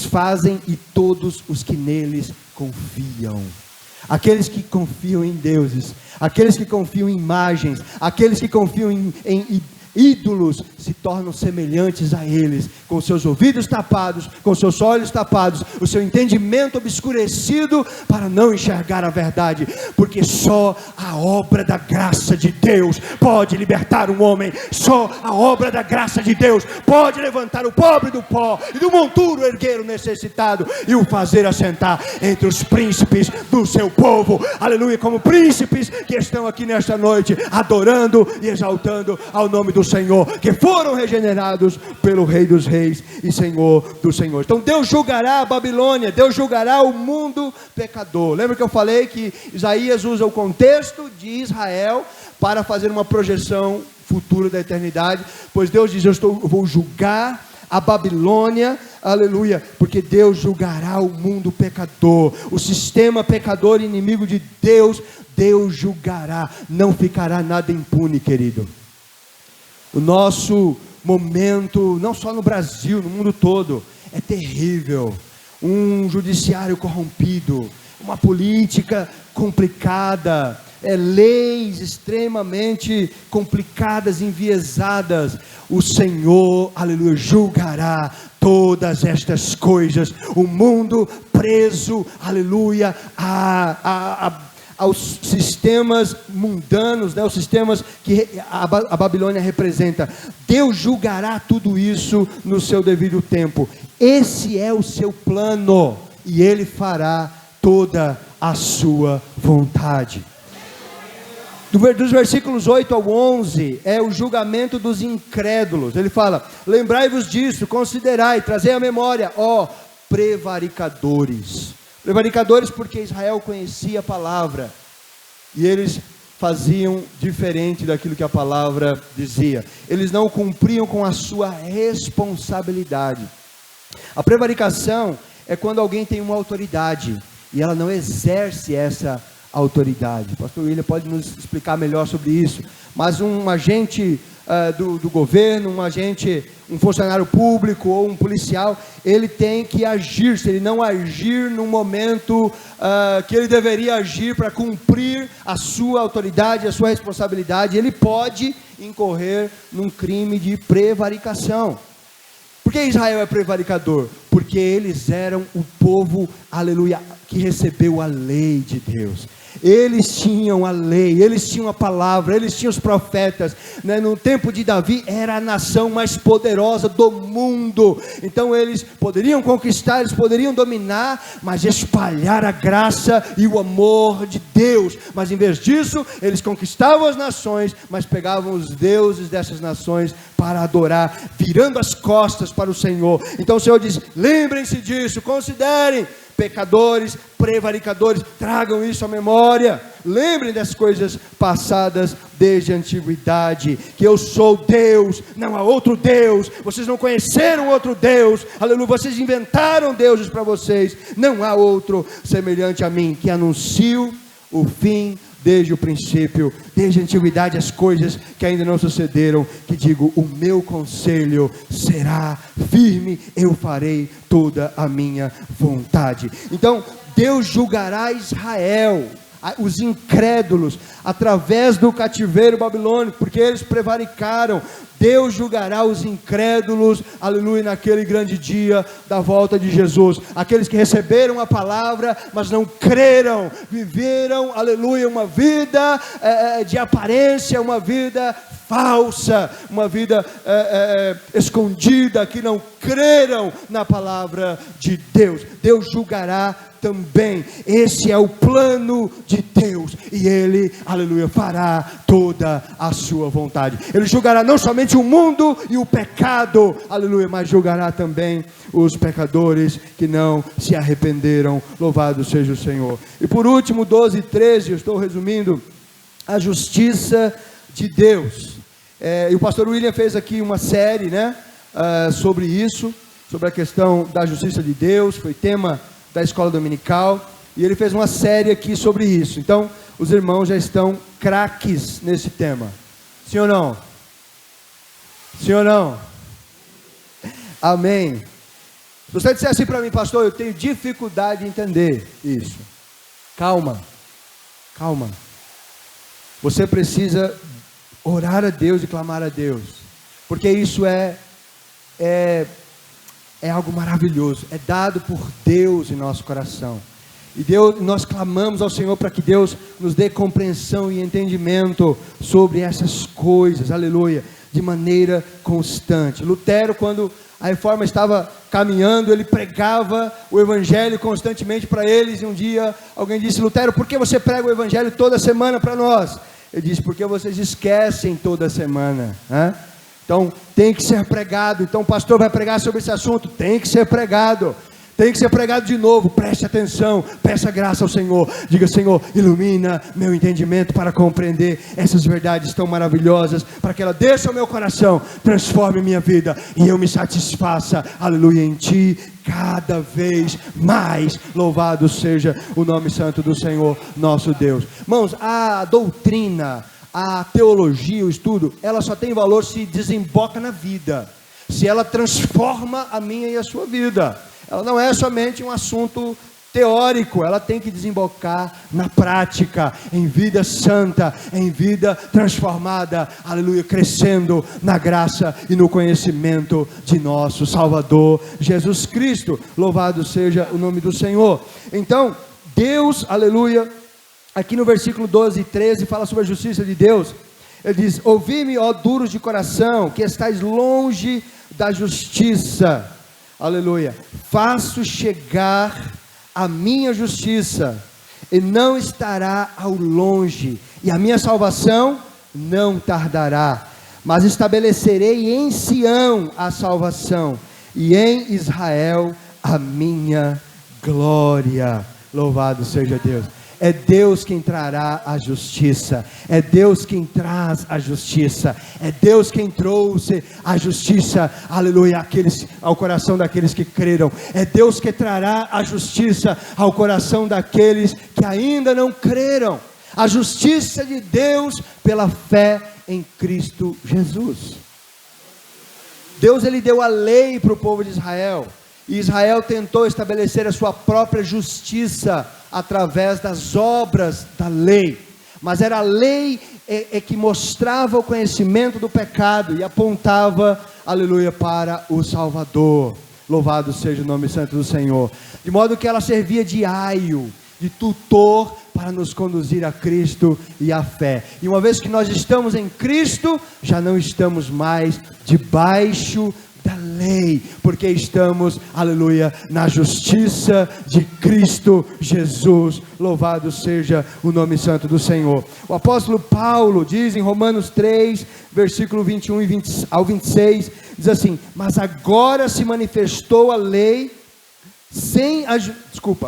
fazem e todos os que neles confiam. Aqueles que confiam em deuses, aqueles que confiam em imagens, aqueles que confiam em ídolos, se tornam semelhantes a eles, com seus ouvidos tapados, com seus olhos tapados, o seu entendimento obscurecido para não enxergar a verdade, porque só a obra da graça de Deus pode libertar um homem. Só a obra da graça de Deus pode levantar o pobre do pó e do monturo erguer o necessitado e o fazer assentar entre os príncipes do seu povo. Aleluia, como príncipes que estão aqui nesta noite adorando e exaltando ao nome do Senhor, que foram regenerados pelo Rei dos Reis e Senhor dos Senhores. Então Deus julgará a Babilônia, Deus julgará o mundo pecador. Lembra que eu falei que Isaías usa o contexto de Israel para fazer uma projeção futura da eternidade? Pois Deus diz: eu vou julgar a Babilônia, aleluia, porque Deus julgará o mundo pecador, o sistema pecador, inimigo de Deus. Deus julgará, não ficará nada impune, querido. O nosso momento, não só no Brasil, no mundo todo, é terrível. Um judiciário corrompido, uma política complicada, leis extremamente complicadas, enviesadas. O Senhor, aleluia, julgará todas estas coisas. O mundo preso, aleluia, aos sistemas mundanos, né, os sistemas que a Babilônia representa. Deus julgará tudo isso no seu devido tempo. Esse é o seu plano, e Ele fará toda a sua vontade. Dos versículos 8 ao 11, é o julgamento dos incrédulos. Ele fala: lembrai-vos disso, considerai, trazei à memória, ó prevaricadores. Prevaricadores, porque Israel conhecia a palavra, e eles faziam diferente daquilo que a palavra dizia. Eles não cumpriam com a sua responsabilidade. A prevaricação é quando alguém tem uma autoridade e ela não exerce essa autoridade. O pastor William pode nos explicar melhor sobre isso. Mas um agente do governo, um funcionário público ou um policial, ele tem que agir. Se ele não agir no momento que ele deveria agir para cumprir a sua autoridade, a sua responsabilidade, ele pode incorrer num crime de prevaricação. Por que Israel é prevaricador? Porque eles eram o povo, aleluia, que recebeu a lei de Deus. Eles tinham a lei, eles tinham a palavra, eles tinham os profetas, né? No tempo de Davi era a nação mais poderosa do mundo. Então eles poderiam conquistar, eles poderiam dominar, mas espalhar a graça e o amor de Deus. Mas em vez disso, eles conquistavam as nações, mas pegavam os deuses dessas nações para adorar, virando as costas para o Senhor. Então o Senhor diz: lembrem-se disso, considerem, pecadores, prevaricadores, tragam isso à memória. Lembrem das coisas passadas desde a antiguidade, que eu sou Deus, não há outro Deus. Vocês não conheceram outro Deus, aleluia, vocês inventaram deuses para vocês, não há outro semelhante a mim, que anuncio o fim desde o princípio, desde a antiguidade, as coisas que ainda não sucederam, que digo, o meu conselho será firme, eu farei toda a minha vontade. Então, Deus julgará Israel, os incrédulos, através do cativeiro babilônico, porque eles prevaricaram. Deus julgará os incrédulos, aleluia, naquele grande dia da volta de Jesus. Aqueles que receberam a palavra, mas não creram, viveram, aleluia, uma vida de aparência, uma vida falsa, uma vida escondida, que não creram na palavra de Deus. Deus julgará também. Esse é o plano de Deus, e Ele, aleluia, fará toda a sua vontade. Ele julgará não somente o mundo e o pecado, aleluia, mas julgará também os pecadores que não se arrependeram. Louvado seja o Senhor. E por último, 12 e 13, eu estou resumindo, a justiça de Deus. E o pastor William fez aqui uma série, sobre isso, sobre a questão da justiça de Deus, foi tema da escola dominical, e ele fez uma série aqui sobre isso. Então, os irmãos já estão craques nesse tema. Sim ou não? Sim ou não? Amém. Se você disser assim para mim, pastor, eu tenho dificuldade de entender isso. Calma. Você precisa orar a Deus e clamar a Deus, porque isso é algo maravilhoso, é dado por Deus em nosso coração, e nós clamamos ao Senhor para que Deus nos dê compreensão e entendimento sobre essas coisas, aleluia, de maneira constante. Lutero, quando a reforma estava caminhando, ele pregava o evangelho constantemente para eles, e um dia alguém disse: Lutero, por que você prega o evangelho toda semana para nós? Ele disse: porque vocês esquecem toda semana, Então, tem que ser pregado. Então, o pastor vai pregar sobre esse assunto, tem que ser pregado de novo. Preste atenção, peça graça ao Senhor, diga: Senhor, ilumina meu entendimento para compreender essas verdades tão maravilhosas, para que ela desça ao meu coração, transforme minha vida, e eu me satisfaça, aleluia, em Ti, cada vez mais. Louvado seja o nome santo do Senhor, nosso Deus. Irmãos, a doutrina, a teologia, o estudo, ela só tem valor se desemboca na vida, se ela transforma a minha e a sua vida. Ela não é somente um assunto teórico, ela tem que desembocar na prática, em vida santa, em vida transformada, aleluia, crescendo na graça e no conhecimento de nosso Salvador Jesus Cristo. Louvado seja o nome do Senhor. Então, Deus, aleluia, aqui no versículo 12 e 13, fala sobre a justiça de Deus. Ele diz: ouvi-me, ó duros de coração, que estáis longe da justiça. Aleluia. Faço chegar a minha justiça, e não estará ao longe, e a minha salvação não tardará. Mas estabelecerei em Sião a salvação, e em Israel a minha glória. Louvado seja Deus. É Deus quem trará a justiça, é Deus quem traz a justiça, é Deus quem trouxe a justiça, aleluia, ao coração daqueles que creram. É Deus que trará a justiça ao coração daqueles que ainda não creram. A justiça de Deus pela fé em Cristo Jesus. Deus, ele deu a lei para o povo de Israel, e Israel tentou estabelecer a sua própria justiça através das obras da lei, mas era a lei que mostrava o conhecimento do pecado e apontava, aleluia, para o Salvador. Louvado seja o nome santo do Senhor. De modo que ela servia de aio, de tutor para nos conduzir a Cristo e à fé. E uma vez que nós estamos em Cristo, já não estamos mais debaixo da lei, porque estamos, aleluia, na justiça de Cristo Jesus. Louvado seja o nome santo do Senhor. O apóstolo Paulo diz em Romanos 3, versículo 21 ao 26, diz assim: mas agora se manifestou a lei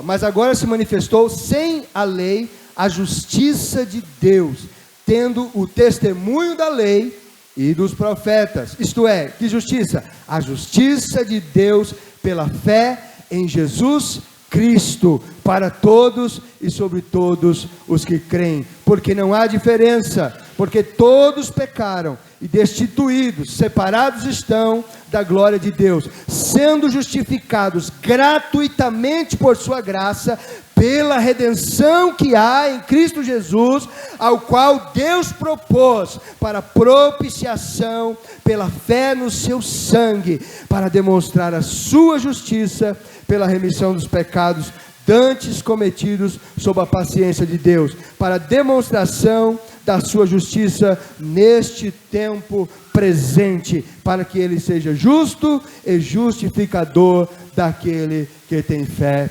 mas agora se manifestou sem a lei a justiça de Deus, tendo o testemunho da lei e dos profetas. Isto é, que justiça? A justiça de Deus pela fé em Jesus Cristo, para todos e sobre todos os que creem, porque não há diferença, porque todos pecaram e destituídos, separados estão da glória de Deus, sendo justificados gratuitamente por sua graça, pela redenção que há em Cristo Jesus, ao qual Deus propôs para propiciação pela fé no seu sangue, para demonstrar a sua justiça pela remissão dos pecados dantes cometidos sob a paciência de Deus, para demonstração da sua justiça neste tempo presente, para que ele seja justo e justificador daquele que tem fé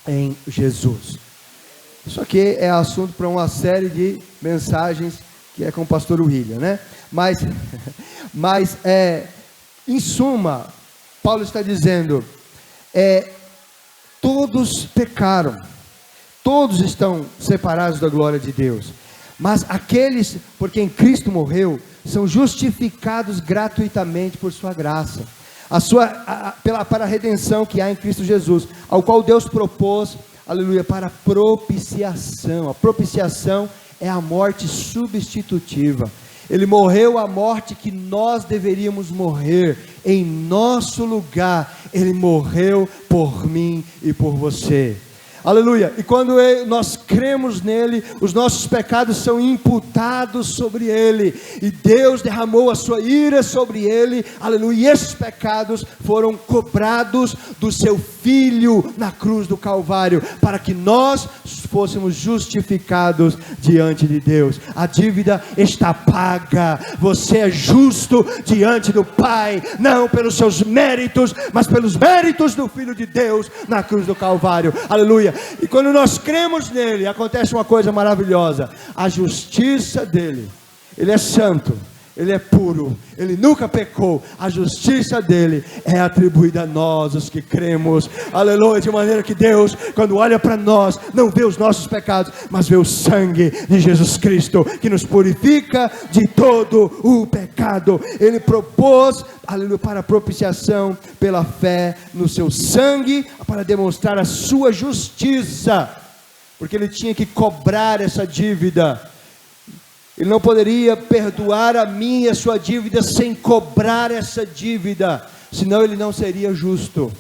em Jesus. Isso aqui é assunto para uma série de mensagens que é com o pastor William, né? Mas em suma, Paulo está dizendo, todos pecaram, todos estão separados da glória de Deus, mas aqueles por quem Cristo morreu, são justificados gratuitamente por sua graça, para a redenção que há em Cristo Jesus, ao qual Deus propôs, aleluia, para propiciação. A propiciação é a morte substitutiva. Ele morreu a morte que nós deveríamos morrer, em nosso lugar. Ele morreu por mim e por você. Aleluia, e quando nós cremos nele, os nossos pecados são imputados sobre ele, e Deus derramou a sua ira sobre ele, aleluia, e esses pecados foram cobrados do seu Filho na cruz do Calvário, para que nós fôssemos justificados diante de Deus. A dívida está paga, você é justo diante do Pai, não pelos seus méritos, mas pelos méritos do Filho de Deus na cruz do Calvário, aleluia. E quando nós cremos nele, acontece uma coisa maravilhosa, a justiça dele, ele é santo, ele é puro, ele nunca pecou, a justiça dele é atribuída a nós, os que cremos, aleluia, de maneira que Deus, quando olha para nós, não vê os nossos pecados, mas vê o sangue de Jesus Cristo, que nos purifica de todo o pecado. Ele propôs, aleluia, para a propiciação pela fé no seu sangue, para demonstrar a sua justiça, porque ele tinha que cobrar essa dívida. Ele não poderia perdoar a minha e a sua dívida sem cobrar essa dívida, senão ele não seria justo.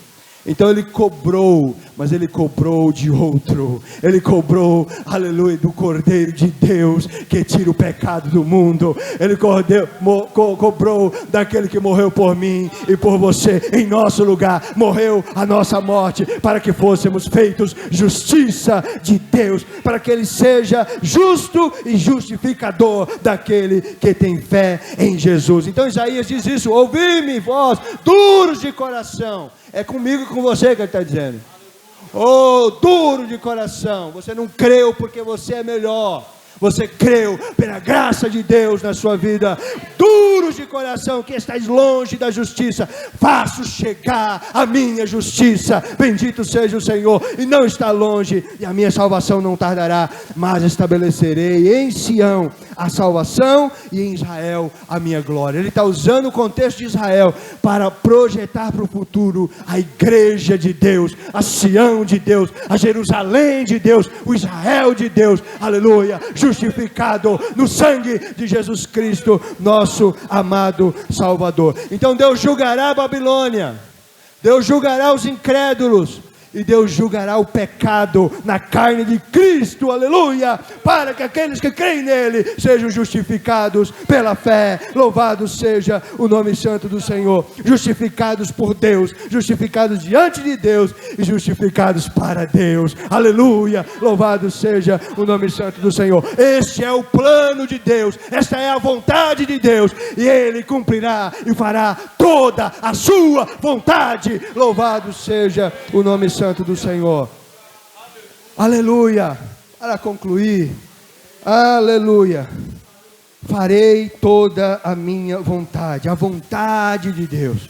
Então ele cobrou, mas ele cobrou de outro, ele cobrou, aleluia, do Cordeiro de Deus, que tira o pecado do mundo, ele cobrou daquele que morreu por mim e por você, em nosso lugar, morreu a nossa morte, para que fôssemos feitos justiça de Deus, para que ele seja justo e justificador daquele que tem fé em Jesus. Então Isaías diz isso: ouvi-me vós, duros de coração. É comigo e com você que ele está dizendo. Oh, duro de coração, você não creu porque você é melhor, você creu pela graça de Deus na sua vida. Duros de coração, que estáis longe da justiça, faço chegar a minha justiça, bendito seja o Senhor, e não está longe, e a minha salvação não tardará, mas estabelecerei em Sião a salvação e em Israel a minha glória. Ele está usando o contexto de Israel para projetar para o futuro a igreja de Deus, a Sião de Deus, a Jerusalém de Deus, o Israel de Deus, aleluia, justificado no sangue de Jesus Cristo, nosso amado Salvador. Então Deus julgará a Babilônia, Deus julgará os incrédulos, e Deus julgará o pecado na carne de Cristo, aleluia, para que aqueles que creem nele sejam justificados pela fé. Louvado seja o nome santo do Senhor. Justificados por Deus, justificados diante de Deus e justificados para Deus, aleluia, louvado seja o nome santo do Senhor. Este é o plano de Deus, esta é a vontade de Deus, e ele cumprirá e fará toda a sua vontade. Louvado seja o nome santo do Senhor. Aleluia. Para concluir, aleluia, farei toda a minha vontade, a vontade de Deus,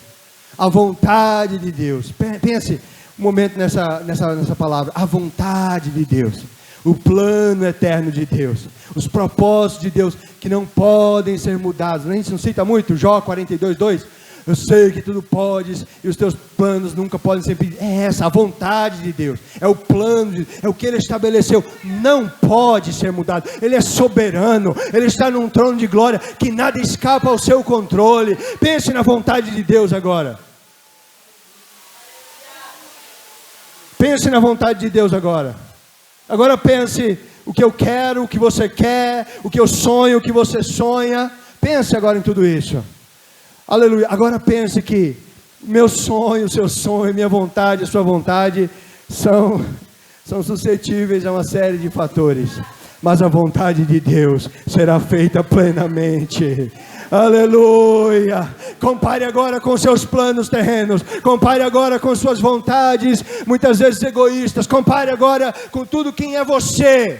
a vontade de Deus. Pense, um momento nessa palavra, a vontade de Deus, o plano eterno de Deus, os propósitos de Deus que não podem ser mudados. A gente não cita muito Jó 42:2? Eu sei que tudo podes e os teus planos nunca podem ser impedidos. É essa a vontade de Deus, é o plano, é o que Ele estabeleceu, não pode ser mudado. Ele é soberano, Ele está num trono de glória que nada escapa ao seu controle. Pense na vontade de Deus agora. Pense na vontade de Deus agora. Agora pense o que eu quero, o que você quer, o que eu sonho, o que você sonha. Pense agora em tudo isso. Aleluia. Agora pense que meu sonho, o seu sonho, minha vontade, a sua vontade são suscetíveis a uma série de fatores, mas a vontade de Deus será feita plenamente. Aleluia. Compare agora com seus planos terrenos, compare agora com suas vontades, muitas vezes egoístas. Compare agora com tudo quem é você,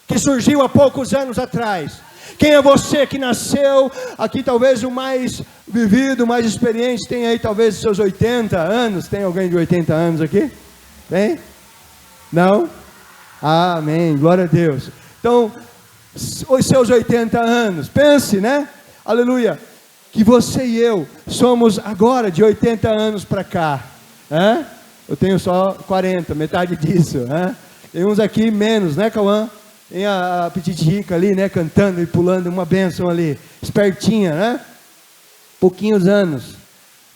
que surgiu há poucos anos atrás. Quem é você que nasceu aqui, talvez o mais vivido, mais experiente, tem aí talvez seus 80 anos, tem alguém de 80 anos aqui? Tem? Não? Amém, glória a Deus. Então, os seus 80 anos, pense, né? Aleluia, que você e eu somos agora de 80 anos para cá. Eu tenho só 40, metade disso. Tem uns aqui menos, né, Cauã? Tem a Petite Rica ali, né, cantando e pulando, uma bênção ali, espertinha, né? Pouquinhos anos.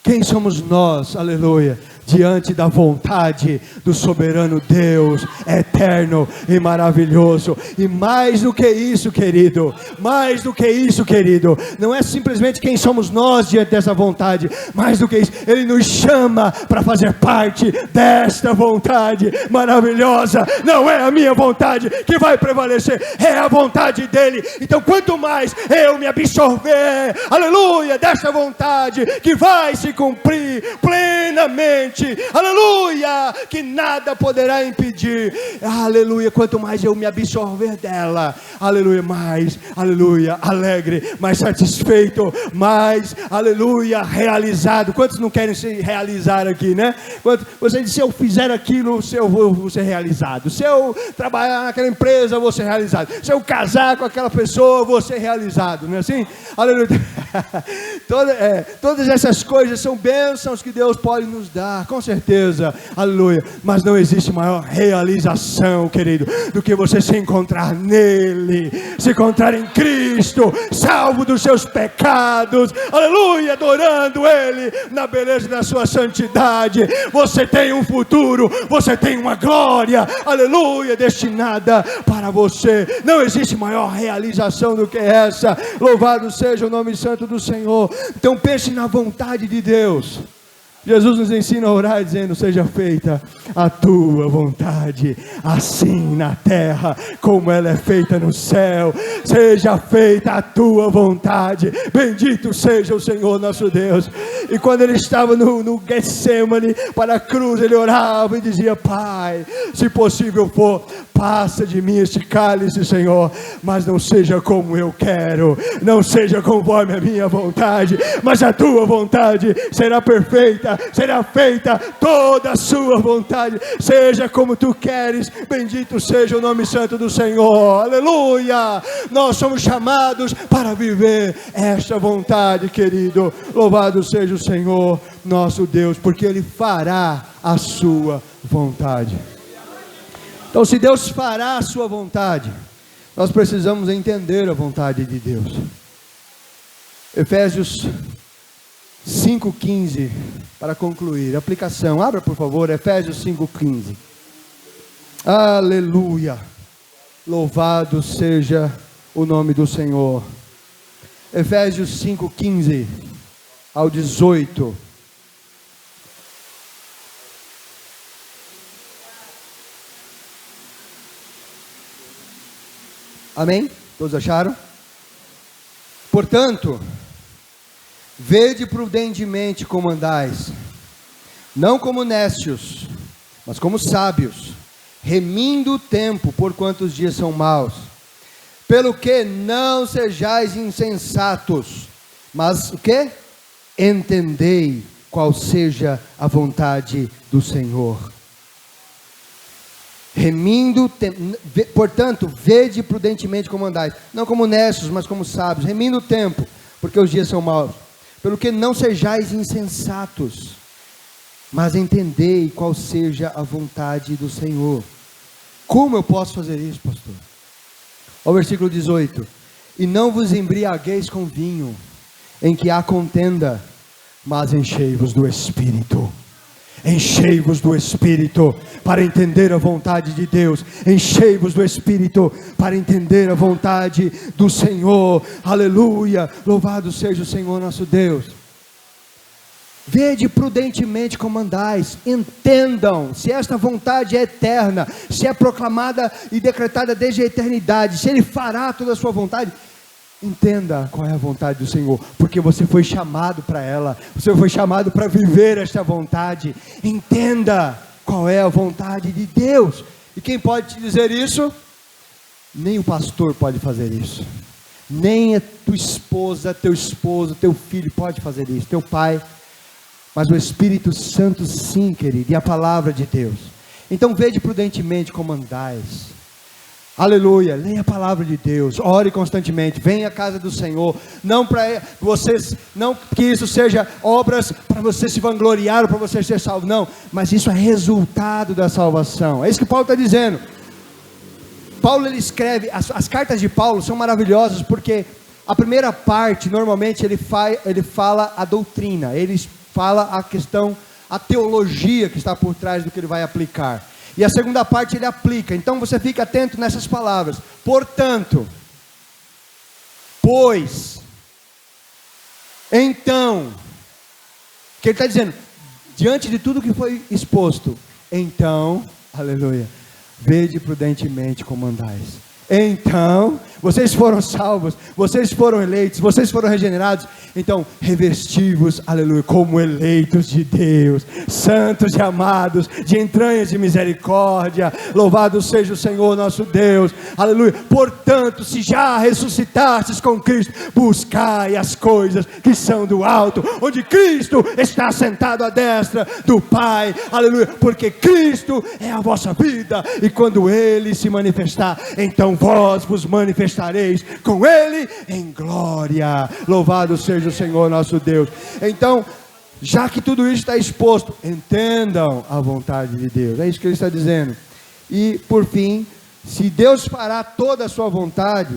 Quem somos nós, aleluia, diante da vontade do soberano Deus, eterno e maravilhoso? E mais do que isso, querido, mais do que isso, querido, não é simplesmente quem somos nós diante dessa vontade, mais do que isso, Ele nos chama para fazer parte desta vontade maravilhosa. Não é a minha vontade que vai prevalecer, é a vontade dEle. Então quanto mais eu me absorver, aleluia, dessa vontade que vai se cumprir plenamente, aleluia, que nada poderá impedir, aleluia, quanto mais eu me absorver dela, aleluia, mais, aleluia, alegre, mais satisfeito, mais, aleluia, realizado. Quantos não querem se realizar aqui, né? Você diz, se eu fizer aquilo, eu vou ser realizado. Se eu trabalhar naquela empresa, eu vou ser realizado. Se eu casar com aquela pessoa, eu vou ser realizado, não é assim? Aleluia. Todas essas coisas são bênçãos que Deus pode nos dar, com certeza, aleluia, mas não existe maior realização, querido, do que você se encontrar nele, se encontrar em Cristo, salvo dos seus pecados, aleluia, adorando Ele, na beleza da sua santidade. Você tem um futuro, você tem uma glória, aleluia, destinada para você. Não existe maior realização do que essa. Louvado seja o nome santo do Senhor. Então pense na vontade de Deus. Jesus nos ensina a orar dizendo, seja feita a tua vontade, assim na terra, como ela é feita no céu. Seja feita a tua vontade, bendito seja o Senhor nosso Deus. E quando ele estava no Getsemane, para a cruz, ele orava e dizia, Pai, se possível for, passa de mim este cálice, Senhor, mas não seja como eu quero, não seja conforme a minha vontade, mas a tua vontade será perfeita, será feita toda a sua vontade, seja como tu queres. Bendito seja o nome santo do Senhor, aleluia. Nós somos chamados para viver esta vontade, querido. Louvado seja o Senhor nosso Deus, porque Ele fará a sua vontade. Então, se Deus fará a sua vontade, nós precisamos entender a vontade de Deus. Efésios 5:15, para concluir, aplicação, abra por favor, Efésios 5:15, aleluia, louvado seja o nome do Senhor. Efésios 5:15 ao 18, amém? Todos acharam? Portanto, vede prudentemente como andais, não como nécios, mas como sábios, remindo o tempo, porquanto os dias são maus. Pelo que não sejais insensatos, mas o que? Entendei qual seja a vontade do Senhor. Portanto, vede prudentemente como andais, não como necios, mas como sábios, remindo o tempo, porque os dias são maus. Pelo que não sejais insensatos, mas entendei qual seja a vontade do Senhor. Como eu posso fazer isso, pastor? Olha o versículo 18: e não vos embriagueis com vinho, em que há contenda, mas enchei-vos do Espírito. Enchei-vos do Espírito para entender a vontade de Deus. Enchei-vos do Espírito para entender a vontade do Senhor. Aleluia, louvado seja o Senhor nosso Deus. Vede prudentemente como andais, entendam se esta vontade é eterna, se é proclamada e decretada desde a eternidade, se Ele fará toda a sua vontade. Entenda qual é a vontade do Senhor, porque você foi chamado para ela, você foi chamado para viver esta vontade. Entenda qual é a vontade de Deus. E quem pode te dizer isso? Nem o pastor pode fazer isso, nem a tua esposa, teu esposo, teu filho pode fazer isso, teu pai, mas o Espírito Santo sim, querido, e a palavra de Deus. Então vede prudentemente como andais. Aleluia, leia a palavra de Deus, ore constantemente, venha à casa do Senhor, não para vocês, não que isso seja obras para você se vangloriar ou para você ser salvo, não, mas isso é resultado da salvação. É isso que Paulo está dizendo. Paulo, ele escreve, as cartas de Paulo são maravilhosas, porque a primeira parte, normalmente ele fala a doutrina, ele fala a questão, a teologia que está por trás do que ele vai aplicar. E a segunda parte ele aplica. Então você fica atento nessas palavras. Portanto, pois, então, que ele está dizendo, diante de tudo que foi exposto, então, aleluia, vede prudentemente como andais. Então, vocês foram salvos, vocês foram eleitos, vocês foram regenerados. Então, revesti-vos, aleluia, como eleitos de Deus, santos e amados, de entranhas de misericórdia. Louvado seja o Senhor nosso Deus, aleluia. Portanto, se já ressuscitastes com Cristo, buscai as coisas que são do alto, onde Cristo está sentado à destra do Pai, aleluia. Porque Cristo é a vossa vida, e quando Ele se manifestar, então vós vos manifestareis com Ele em glória. Louvado seja o Senhor nosso Deus. Então, já que tudo isso está exposto, entendam a vontade de Deus. É isso que ele está dizendo. E por fim, se Deus fará toda a sua vontade,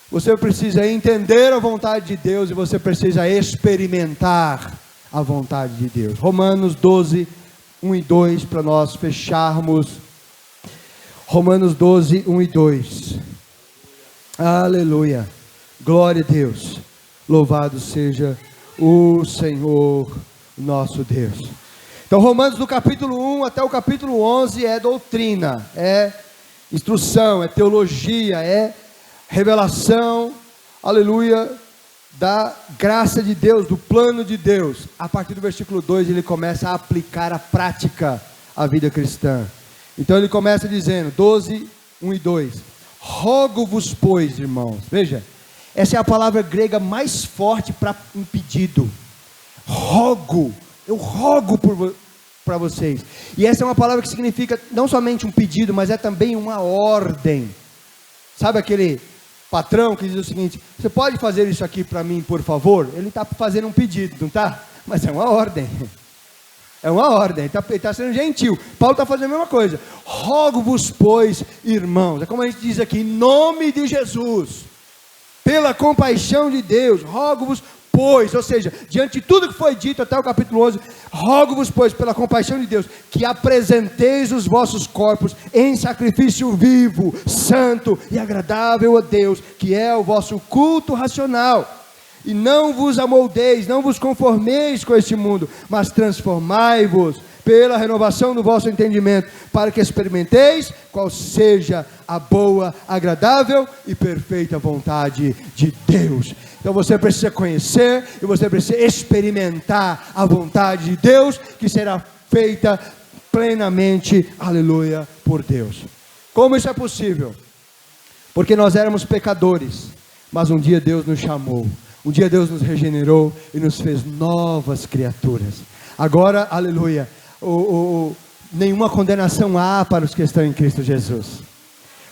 você precisa entender a vontade de Deus, e você precisa experimentar a vontade de Deus. Romanos 12, 1 e 2, para nós fecharmos. Romanos 12, 1 e 2. Aleluia. Glória a Deus. Louvado seja o Senhor nosso Deus. Então, Romanos do capítulo 1 até o capítulo 11 é doutrina, é instrução, é teologia, é revelação, aleluia, da graça de Deus, do plano de Deus. A partir do versículo 2 ele começa a aplicar a prática à vida cristã. Então ele começa dizendo, 12, 1 e 2, rogo-vos, pois, irmãos, veja, essa é a palavra grega mais forte para um pedido, rogo, eu rogo para vocês, e essa é uma palavra que significa não somente um pedido, mas é também uma ordem. Sabe aquele patrão que diz o seguinte, você pode fazer isso aqui para mim, por favor? Ele está fazendo um pedido, não está? Mas é uma ordem. É uma ordem, ele está sendo gentil. Paulo está fazendo a mesma coisa. Rogo-vos, pois, irmãos, é como a gente diz aqui, em nome de Jesus, pela compaixão de Deus, rogo-vos, pois, ou seja, diante de tudo que foi dito até o capítulo 11, rogo-vos, pois, pela compaixão de Deus, que apresenteis os vossos corpos em sacrifício vivo, santo e agradável a Deus, que é o vosso culto racional. E não vos amoldeis, não vos conformeis com este mundo, mas transformai-vos pela renovação do vosso entendimento, para que experimenteis qual seja a boa, agradável e perfeita vontade de Deus. Então você precisa conhecer e você precisa experimentar a vontade de Deus, que será feita plenamente, aleluia, por Deus. Como isso é possível? Porque nós éramos pecadores, mas um dia Deus nos chamou. Um dia Deus nos regenerou e nos fez novas criaturas. Agora, aleluia, nenhuma condenação há para os que estão em Cristo Jesus.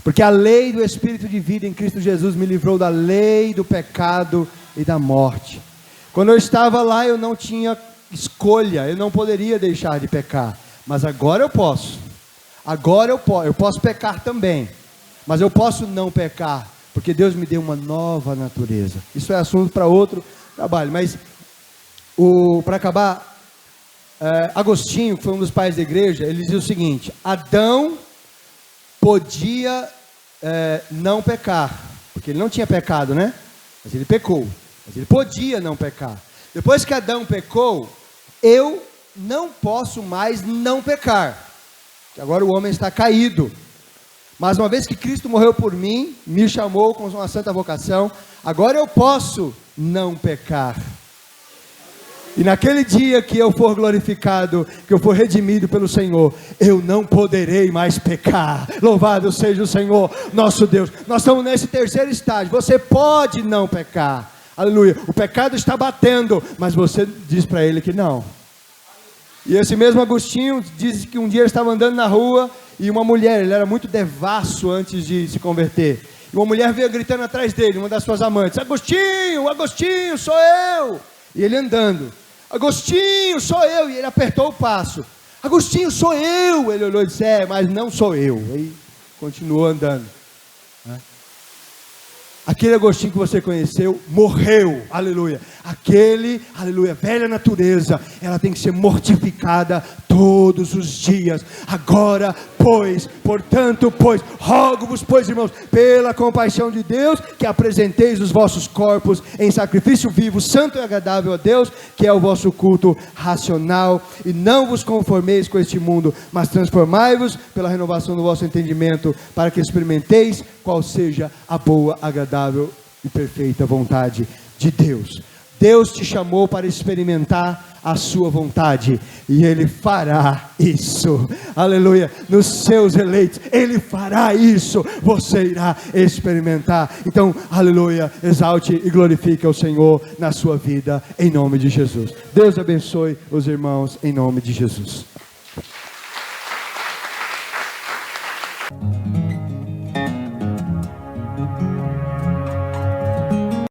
Porque a lei do Espírito de vida em Cristo Jesus me livrou da lei do pecado e da morte. Quando eu estava lá, eu não tinha escolha, eu não poderia deixar de pecar. Mas agora eu posso. Agora eu posso pecar também. Mas eu posso não pecar, porque Deus me deu uma nova natureza. Isso é assunto para outro trabalho. Mas, para acabar, Agostinho, que foi um dos pais da igreja, ele dizia o seguinte: Adão podia não pecar, porque ele não tinha pecado, né? Mas ele pecou. Mas ele podia não pecar. Depois que Adão pecou, eu não posso mais não pecar. Agora o homem está caído. Mas uma vez que Cristo morreu por mim, me chamou com uma santa vocação, agora eu posso não pecar. E naquele dia que eu for glorificado, que eu for redimido pelo Senhor, eu não poderei mais pecar. Louvado seja o Senhor, nosso Deus. Nós estamos nesse terceiro estágio. Você pode não pecar. Aleluia. O pecado está batendo, mas você diz para ele que não. E esse mesmo Agostinho diz que um dia ele estava andando na rua e uma mulher, ele era muito devasso antes de se converter. E uma mulher veio gritando atrás dele, uma das suas amantes: Agostinho, Agostinho, sou eu. E ele andando: Agostinho, sou eu. E ele apertou o passo: Agostinho, sou eu. Ele olhou e disse: mas não sou eu. E continuou andando. Aquele Agostinho que você conheceu morreu, aleluia. Aleluia, velha natureza, ela tem que ser mortificada todos os dias. Agora, portanto, rogo-vos, irmãos, pela compaixão de Deus, que apresenteis os vossos corpos em sacrifício vivo, santo e agradável a Deus, que é o vosso culto racional. E não vos conformeis com este mundo, mas transformai-vos pela renovação do vosso entendimento, para que experimenteis qual seja a boa, agradável e perfeita vontade de Deus. Deus te chamou para experimentar a sua vontade, e Ele fará isso, aleluia, nos seus eleitos, Ele fará isso, você irá experimentar. Então, aleluia, exalte e glorifique ao Senhor na sua vida, em nome de Jesus. Deus abençoe os irmãos, em nome de Jesus.